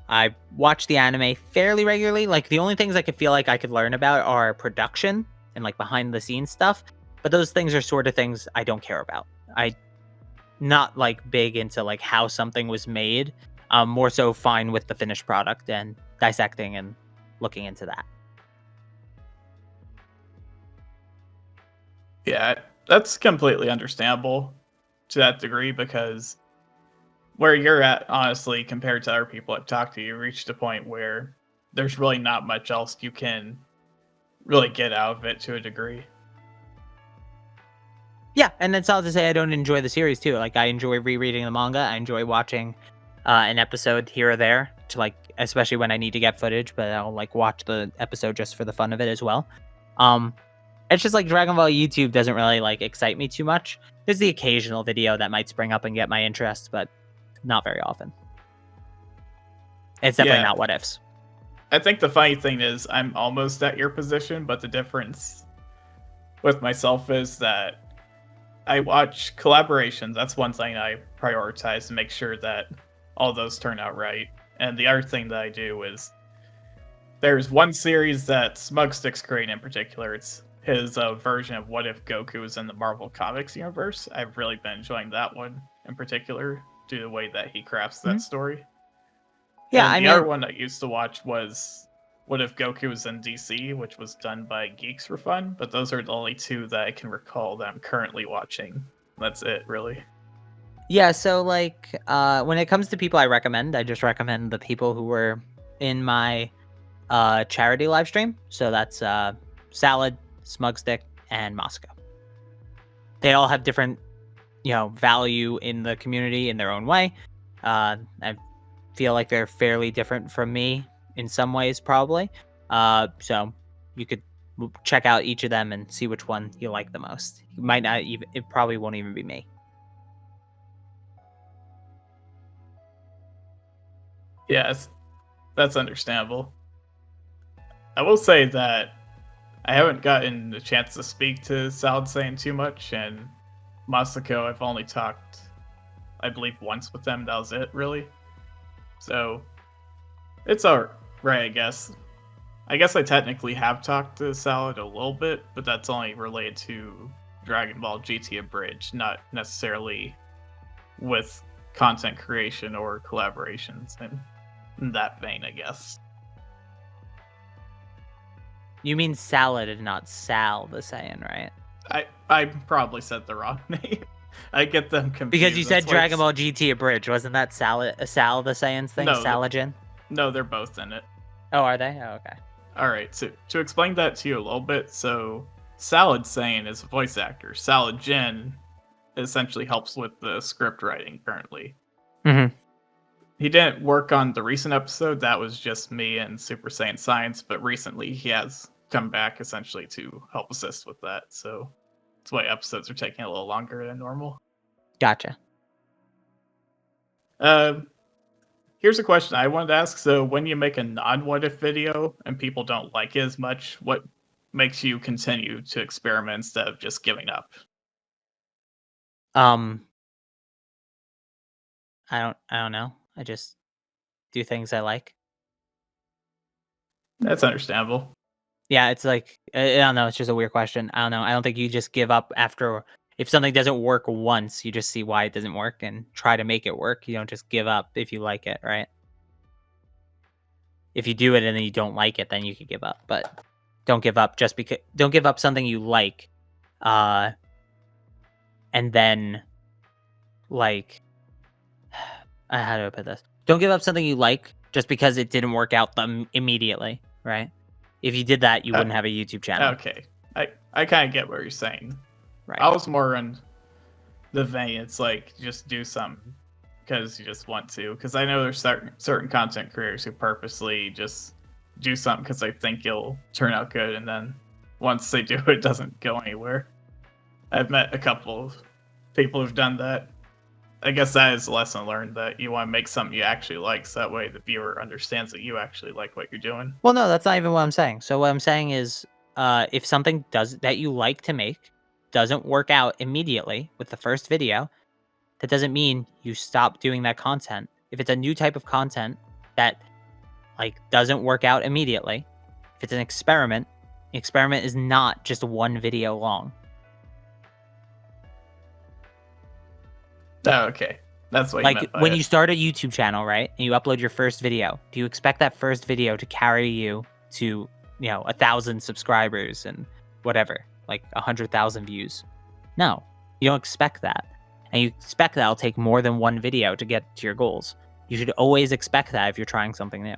I watch the anime fairly regularly. Like the only things I could feel like I could learn about are production and like behind the scenes stuff. But those things are sort of things I don't care about. I not like big into like how something was made. I'm more so fine with the finished product and dissecting and looking into that. Yeah, that's completely understandable to that degree because where you're at, honestly, compared to other people I've talked to, you reached a point where there's really not much else you can really get out of it to a degree. Yeah, and that's all to say I don't enjoy the series too. Like I enjoy rereading the manga. I enjoy watching an episode here or there to like, especially when I need to get footage. But I'll like watch the episode just for the fun of it as well. Um, it's just like Dragon Ball YouTube doesn't really like excite me too much. There's the occasional video that might spring up and get my interest, but not very often. It's definitely Yeah, not what ifs. I think the funny thing is I'm almost at your position, but the difference with myself is that I watch collaborations. That's one thing I prioritize to make sure that all those turn out right. And the other thing that I do is there's one series that Smugstick's creating in particular. It's his version of What If Goku was in the Marvel Comics universe. I've really been enjoying that one in particular due to the way that he crafts that Mhm. story. Yeah, And I the other mean, one I used to watch was What If Goku was in DC, which was done by Geeks for Fun. But those are the only two that I can recall that I'm currently watching. That's it, really. yeah. So like, when it comes to people I recommend, I just recommend the people who were in my charity live stream. So that's Salad, Smugstick, and Moscow. They all have different, value in the community in their own way. I feel like they're fairly different from me in some ways, probably. So you could check out each of them and see which one you like the most. You might not even, it probably won't even be me. Yes, that's understandable. I will say that I haven't gotten a chance to speak to Salad Sane too much, and Masako, I've only talked, I believe, once with them. That was it, really. So it's alright, I guess. I guess I technically have talked to Salad a little bit, but that's only related to Dragon Ball GT Abridged, not necessarily with content creation or collaborations in that vein, I guess. You mean Salad and not Sal the Saiyan, right? I probably said the wrong name. I get them confused. Because you said That's why Dragon Ball GT Abridged, wasn't that Sal the Saiyan's thing? No, Salajin? no, they're both in it. Oh, are they? Oh, okay. All right, so to explain that to you a little bit, so Salad Sane is a voice actor. Salad Jin essentially helps with the script writing currently. Mm-hmm. He didn't work on the recent episode, that was just me and Super Saiyan Science, but recently he has come back essentially to help assist with that. So that's why episodes are taking a little longer than normal. Gotcha. Here's a question I wanted to ask. So when you make a non-what if video and people don't like it as much, what makes you continue to experiment instead of just giving up? Um, I don't know. I just do things I like. That's understandable. Yeah, it's like I don't know. It's just a weird question. I don't know. I don't think you just give up after if something doesn't work once. You just see why it doesn't work and try to make it work. You don't just give up if you like it, right? If you do it and then you don't like it, then you could give up. But don't give up just because. Don't give up something you like, and then like how do I put this? Don't give up something you like just because it didn't work out immediately, right? If you did that, you Uh, wouldn't have a YouTube channel, okay, I kind of get what you're saying. right? I was more in the vein. It's like just do something because you just want to. Because I know there's certain content creators who purposely just do something because they think it'll turn out good, and then once they do it, it doesn't go anywhere. I've met a couple of people who've done that. I guess that is a lesson learned, that you want to make something you actually like, so that way the viewer understands that you actually like what you're doing. Well, no, that's not even what I'm saying. So what I'm saying is, if something does that you like to make doesn't work out immediately with the first video, that doesn't mean you stop doing that content. If it's a new type of content that like doesn't work out immediately, if it's an experiment, the experiment is not just one video long. Oh, okay. That's what you Like meant by when it. you start a YouTube channel, right? And you upload your first video, do you expect that first video to carry you to, 1,000 subscribers and whatever, like 100,000 views? No, you don't expect that. And you expect that it'll take more than one video to get to your goals. You should always expect that if you're trying something new.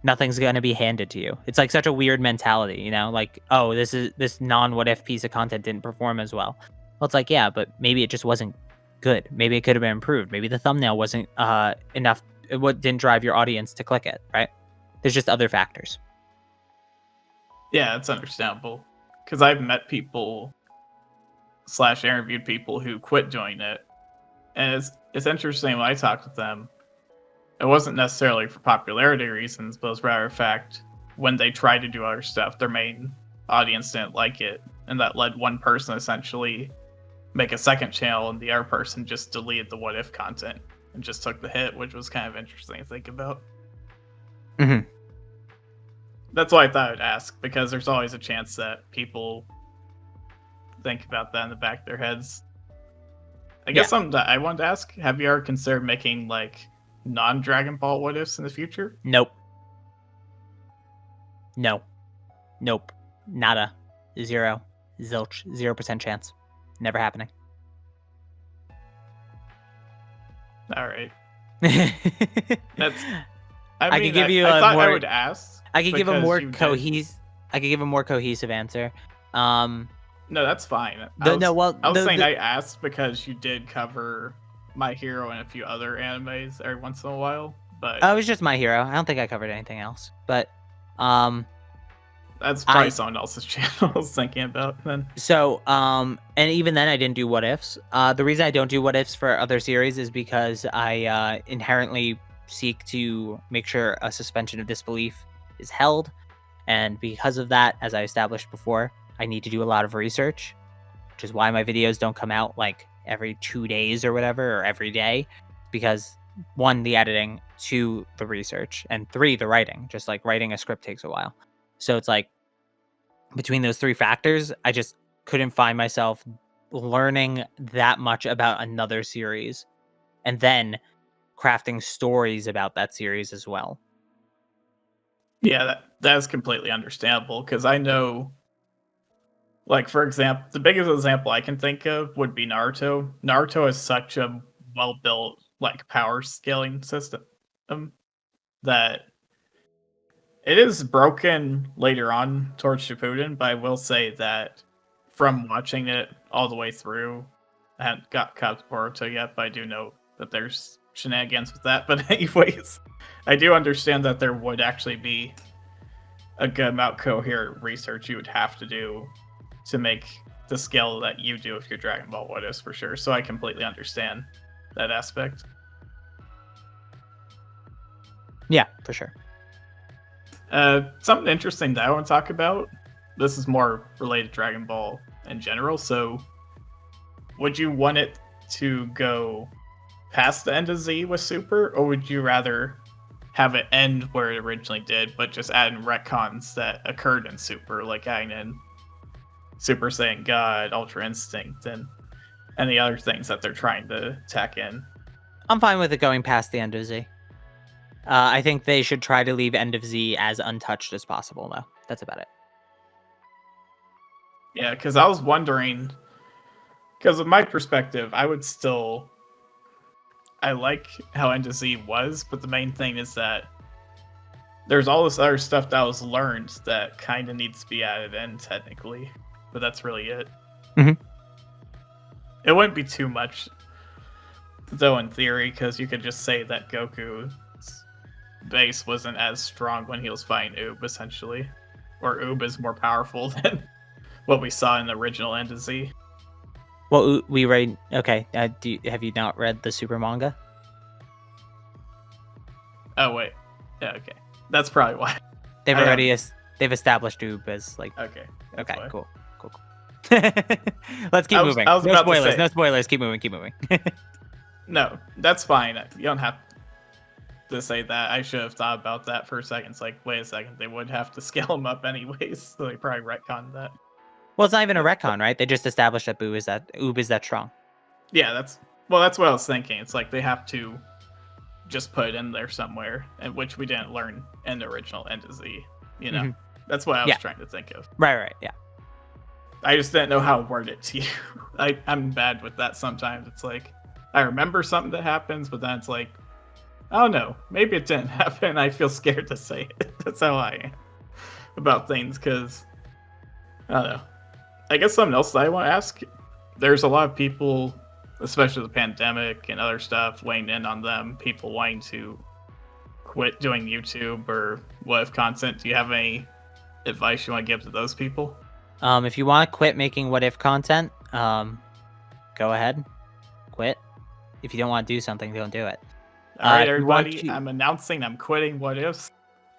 Nothing's going to be handed to you. It's like such a weird mentality, like, oh, this non what if piece of content didn't perform as well. Well, it's like, yeah, but maybe it just wasn't good. Maybe it could have been improved. Maybe the thumbnail wasn't enough. What didn't drive your audience to click it, right? There's just other factors. Yeah, it's understandable. Because I've met people / interviewed people who quit doing it. And it's interesting when I talk with them, it wasn't necessarily for popularity reasons, but as a matter of fact, when they tried to do other stuff, their main audience didn't like it. And that led one person essentially make a second channel, and the other person just deleted the what if content and just took the hit, which was kind of interesting to think about. Mm-hmm. That's why I thought I'd ask, because there's always a chance that people think about that in the back of their heads. I guess something that I wanted to ask, have you ever considered making like non-Dragon Ball what ifs in the future? Nope. No. Nope. Nada. Zero. Zilch. 0% chance. Never happening. All right. That's. I could give you I thought more. I would ask. I could give a more cohesive. I could give a more cohesive answer. No, that's fine. I was saying I asked because you did cover My Hero and a few other animes every once in a while, but it was just My Hero. I don't think I covered anything else. But that's probably someone else's channel I was thinking about then. So and even then I didn't do what ifs. The reason I don't do what ifs for other series is because I inherently seek to make sure a suspension of disbelief is held, and because of that, as I established before, I need to do a lot of research, which is why my videos don't come out like every 2 days or whatever, or every day, because 1, the editing, 2, the research, and 3, the writing. Just like writing a script takes a while. So it's like between those 3 factors, I just couldn't find myself learning that much about another series and then crafting stories about that series as well. Yeah, that's completely understandable, because I know, like, for example, the biggest example I can think of would be Naruto. Naruto is such a well-built, like, power scaling system that it is broken later on towards Shippuden, but I will say that from watching it all the way through, I haven't got caught up to Boruto yet, but I do know that there's shenanigans with that. But anyways, I do understand that there would actually be a good amount of coherent research you would have to do to make the scale that you do with your Dragon Ball What Ifs for sure. So I completely understand that aspect. Yeah, for sure. Something interesting that I want to talk about. This is more related to Dragon Ball in general. So, would you want it to go past the end of Z with Super, or would you rather have it end where it originally did, but just add in retcons that occurred in Super, like adding in Super Saiyan God, Ultra Instinct, and any other things that they're trying to tack in? I'm fine with it going past the end of Z. I think they should try to leave End of Z as untouched as possible, though. That's about it. Yeah, because I was wondering, because of my perspective, I like how End of Z was, but the main thing is that there's all this other stuff that was learned that kind of needs to be added in, technically. But that's really it. Mhm. It wouldn't be too much, though, in theory, because you could just say that Goku's base wasn't as strong when he was fighting Oob, essentially. Or Oob is more powerful than what we saw in the original End of Z. Well, we read. Okay, have you not read the Super manga? Oh, wait. Yeah, okay. That's probably why. They've established Oob as like. Okay. Okay, why. cool. Let's keep moving. I was No about to spoilers. say- No spoilers. Keep moving. No, that's fine. You don't have to say that. I should have thought about that for a second. It's like, wait a second, they would have to scale him up anyways, so they probably retconned that. Well, it's not even a retcon, right? They just established that Oob is that strong. Yeah, that's what I was thinking. It's like they have to just put it in there somewhere, and which we didn't learn in the original End of Z. You know, Mhm. that's what I was trying to think of. Right. Yeah. I just didn't know how to word it to you. I'm bad with that sometimes. It's like I remember something that happens, but then it's like, oh no, maybe it didn't happen. I feel scared to say it. That's how I am about things, because I don't know. I guess something else that I want to ask. There's a lot of people, especially the pandemic and other stuff, weighing in on them. People wanting to quit doing YouTube or what if content. Do you have any advice you want to give to those people? If you want to quit making what if content, go ahead, quit. If you don't want to do something, don't do it. All right, if you want everybody, to- I'm announcing I'm quitting What Ifs,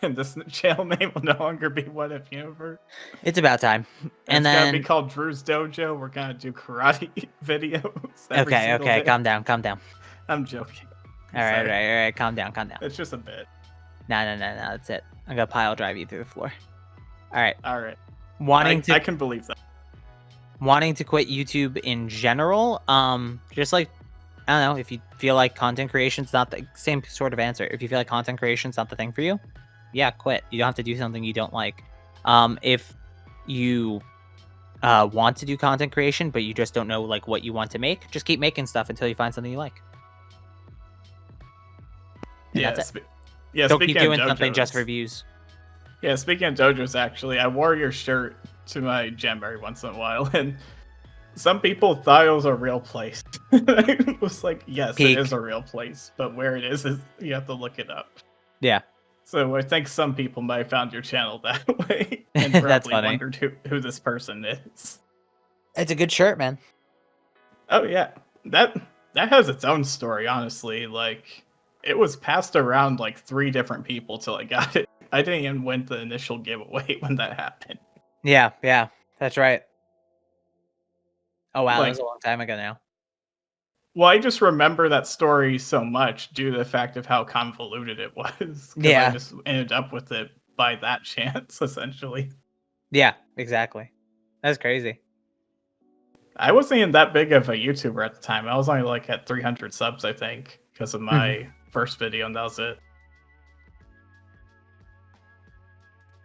and this channel name will no longer be What If Universe. It's about time. And It's then gonna be called Drew's Dojo. We're gonna do karate videos. Every single okay, day. calm down. I'm joking. All right, calm down. It's just a bit. No, that's it. I'm gonna pile drive you through the floor. All right. I can believe that. Wanting to quit YouTube in general, just like, I don't know, if you feel like content creation's not the same sort of answer. If you feel like content creation's not the thing for you, yeah, quit. You don't have to do something you don't like. If you want to do content creation, but you just don't know like what you want to make, just keep making stuff until you find something you like. And that's it. Don't keep doing something just for views. Yeah, speaking of dojos, actually, I wore your shirt to my gym every once in a while, and some people thought it was a real place. It was like, yes, Peak. It is a real place, but where it is you have to look it up. Yeah. So I think some people might have found your channel that way and That's probably funny. wondered who this person is. It's a good shirt, man. Oh yeah, that has its own story, honestly. Like, it was passed around like 3 different people till I got it. I didn't even win the initial giveaway when that happened. Yeah, that's right. Oh wow, that Like, was a long time ago now. well, I just remember that story so much due to the fact of how convoluted it was. 'Cause Yeah. I just ended up with it by that chance, essentially. Yeah, exactly. That's crazy. I wasn't even that big of a YouTuber at the time. I was only like at 300 subs, I think, because of my first video, and that was it.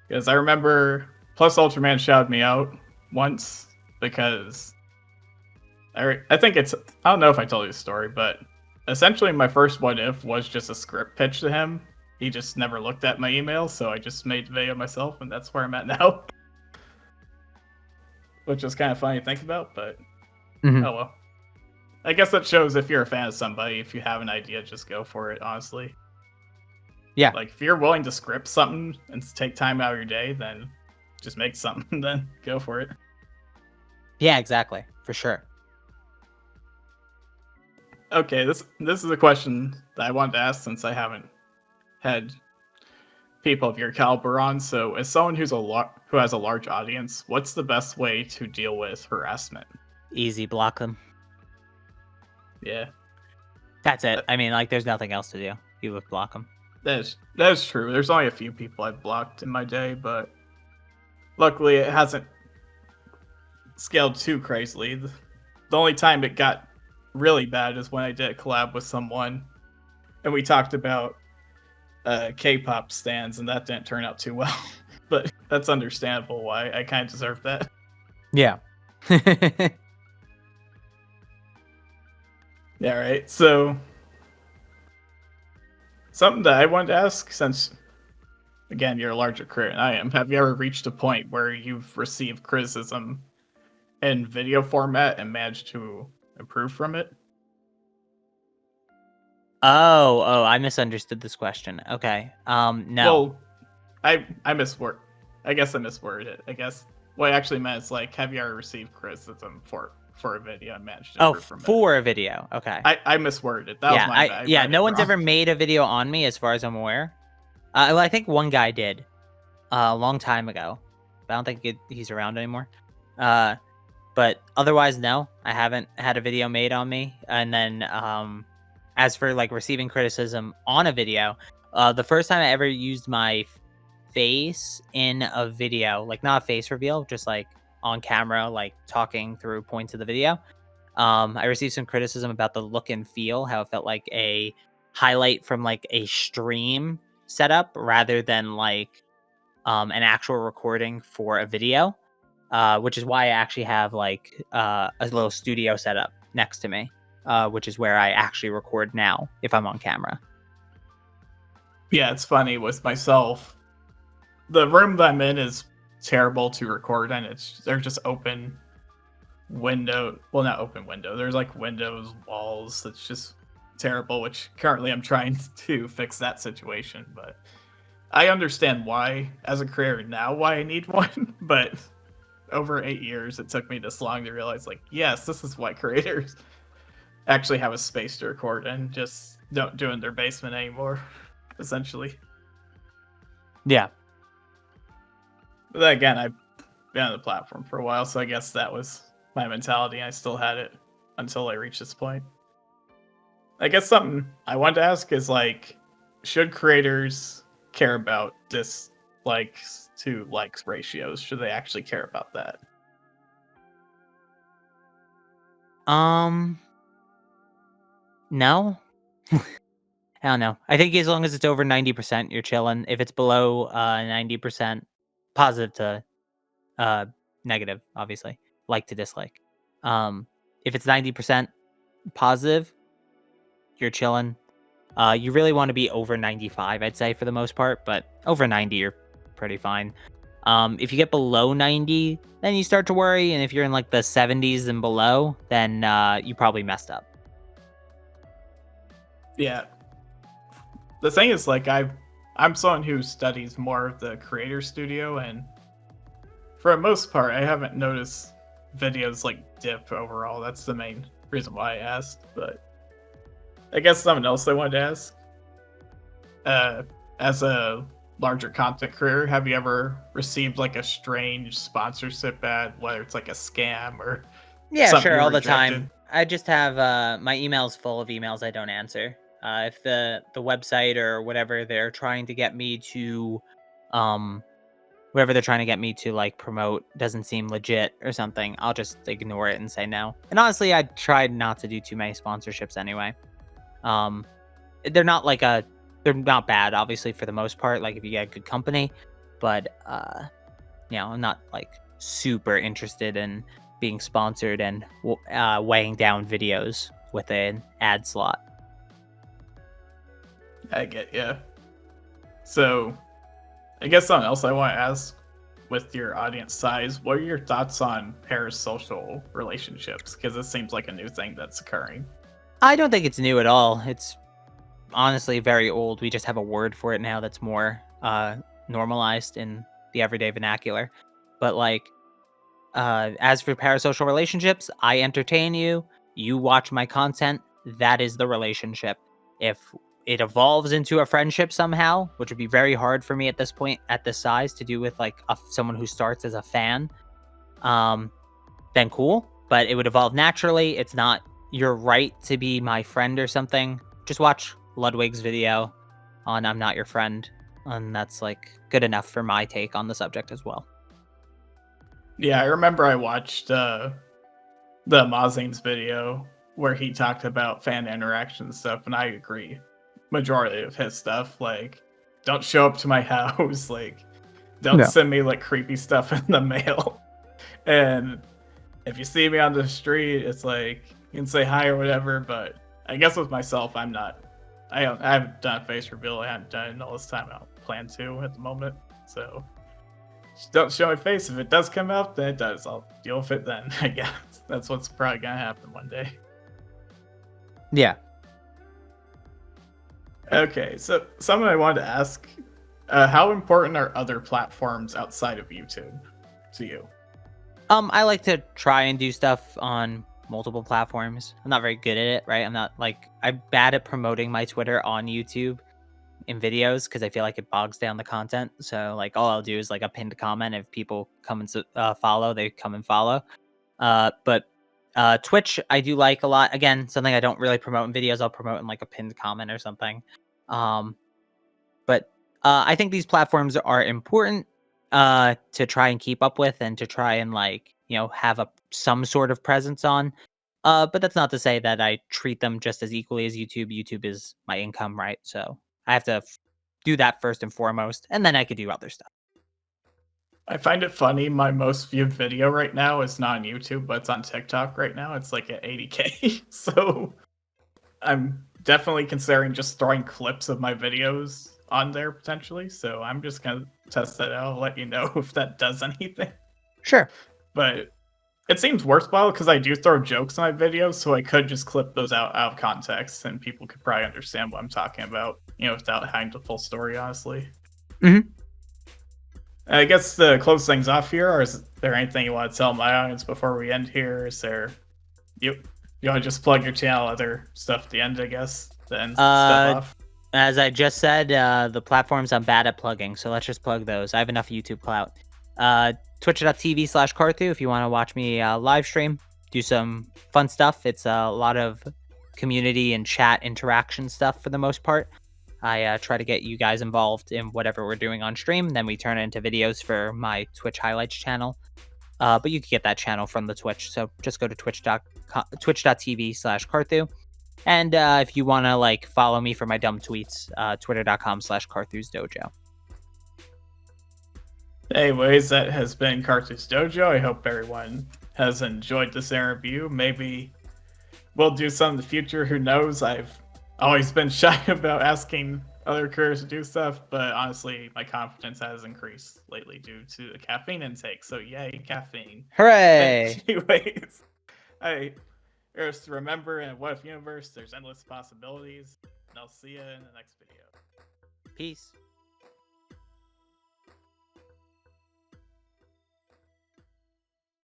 Because I remember Plus Ultraman shouted me out once because I think I don't know if I told you the story, but essentially my first what if was just a script pitch to him. He just never looked at my email, so I just made the video myself, and that's where I'm at now. Which is kind of funny to think about, but oh well. I guess that shows if you're a fan of somebody, if you have an idea, just go for it, honestly. Yeah. Like, if you're willing to script something and take time out of your day, then just make something, then go for it. Yeah, exactly. For sure. Okay, this is a question that I wanted to ask since I haven't had people of your caliber on. So, as someone who has a large audience, what's the best way to deal with harassment? Easy, block them. Yeah, That's it. that, I mean, like, there's nothing else to do. You would block them. that is true. There's only a few people I've blocked in my day, but luckily it hasn't scaled too crazily. The only time it got really bad is when I did a collab with someone and we talked about K-pop stands, and that didn't turn out too well. But that's understandable why I kind of deserve that. Yeah. Yeah, right. So something that I wanted to ask, since again you're a larger creator than I am, have you ever reached a point where you've received criticism in video format and managed to improve from it? Oh, I misunderstood this question. Okay. No. Well, I misword. I guess I misworded it. I guess what I actually meant is like, have you ever received criticism for a video and managed to Oh, improve from it? for a video. Okay. I misworded it. That was Yeah, my bad. I yeah, read no it one's wrong. ever made a video on me as far as I'm aware. Well, I think one guy did a long time ago, but I don't think he's around anymore. But otherwise, no, I haven't had a video made on me. And then, as for like receiving criticism on a video, the first time I ever used my face in a video, like not a face reveal, just like on camera, like talking through points of the video. I received some criticism about the look and feel, how it felt like a highlight from like a stream setup rather than like an actual recording for a video, which is why I actually have like a little studio setup next to me, which is where I actually record now if I'm on camera. Yeah, it's funny with myself. The room that I'm in is terrible to record in. They're just open window. Well, not open window. There's like windows, walls. It's just terrible. Which currently I'm trying to fix that situation, but I understand why, as a creator now, why I need one. But over 8 years, it took me this long to realize, like, yes, this is why creators actually have a space to record and just don't do it in their basement anymore, essentially. Yeah. But then again, I've been on the platform for a while, so I guess that was my mentality. I still had it until I reached this point. I guess something I wanted to ask is, like, should creators care about dislikes to likes ratios? Should they actually care about that? No. I don't know. I think as long as it's over 90%, you're chilling. If it's below 90%, positive to negative, obviously, like to dislike. If it's 90% positive, you're chilling. You really want to be over 95, I'd say, for the most part, but over 90, you're pretty fine. If you get below 90, then you start to worry, and if you're in like the 70s and below, then you probably messed up. Yeah. The thing is, like, I'm someone who studies more of the creator studio, and for the most part, I haven't noticed videos like dip overall. That's the main reason why I asked. But I guess something else I wanted to ask. As a larger content creator, have you ever received like a strange sponsorship ad, whether it's like a scam or Yeah, something sure, you all the rejected? time. I just have my emails full of emails I don't answer. If the website or whatever they're trying to get me to, um, whatever they're trying to get me to like promote doesn't seem legit or something, I'll just ignore it and say no. And honestly, I tried not to do too many sponsorships anyway. Um, they're not like they're not bad, obviously, for the most part. Like if you get good company, but I'm not like super interested in being sponsored and weighing down videos with an ad slot. I get yeah. So I guess something else I want to ask, with your audience size, what are your thoughts on parasocial relationships? Because this seems like a new thing that's occurring. I don't think it's new at all. It's honestly very old. We just have a word for it now that's more normalized in the everyday vernacular. But like, as for parasocial relationships, I entertain you, you watch my content, that is the relationship. If it evolves into a friendship somehow, which would be very hard for me at this point, at this size, to do with like someone who starts as a fan, um, then cool. But it would evolve naturally. It's not your right to be my friend or something. Just watch Ludwig's video on I'm Not Your Friend. And that's like good enough for my take on the subject as well. Yeah, I remember I watched the Mazin's video where he talked about fan interaction and stuff, and I agree. Majority of his stuff, like, don't show up to my house, like, don't No. send me like creepy stuff in the mail. And if you see me on the street, it's like you can say hi or whatever. But I guess with myself, I'm not. I haven't done a face reveal. I haven't done it in all this time. I don't plan to at the moment. So just don't show my face. If it does come out, then it does. I'll deal with it then. I guess that's what's probably gonna happen one day. Yeah. Okay, so something I wanted to ask: how important are other platforms outside of YouTube to you? I like to try and do stuff on multiple platforms. I'm not very good at it, right? I'm bad at promoting my Twitter on YouTube in videos because I feel like it bogs down the content. So like all I'll do is like a pinned comment. If people come and follow, they come and follow. But Twitch I do like a lot. Again, something I don't really promote in videos. I'll promote in like a pinned comment or something. But I think these platforms are important to try and keep up with and to try and like have some sort of presence on. But that's not to say that I treat them just as equally as YouTube. YouTube is my income, right? So I have to do that first and foremost, and then I could do other stuff. I find it funny. My most viewed video right now is not on YouTube, but it's on TikTok right now. It's like at 80K. So I'm definitely considering just throwing clips of my videos on there potentially. So I'm just gonna test that out. I'll let you know if that does anything. Sure. But it seems worthwhile because I do throw jokes on my videos, so I could just clip those out of context, and people could probably understand what I'm talking about, without having the full story. Honestly, hmm I guess to close things off here, or is there anything you want to tell my audience before we end here? Is there you want to just plug your channel, other stuff at the end, I guess, to end stuff off? As I just said, the platforms I'm bad at plugging, so let's just plug those. I have enough YouTube clout. Twitch.tv/Carthu if you want to watch me live stream, do some fun stuff. It's a lot of community and chat interaction stuff for the most part. I try to get you guys involved in whatever we're doing on stream. Then we turn it into videos for my Twitch highlights channel. But you can get that channel from the Twitch. So just go to twitch.tv/Carthu. And if you want to like follow me for my dumb tweets, twitter.com/Carthu's Dojo. Anyways, that has been Carthu's Dojo. I hope everyone has enjoyed this interview. Maybe we'll do some in the future. Who knows? I've always been shy about asking other creators to do stuff, but honestly, my confidence has increased lately due to the caffeine intake. So yay, caffeine. Hooray! Anyways, just remember, in a what if universe, there's endless possibilities. And I'll see you in the next video. Peace.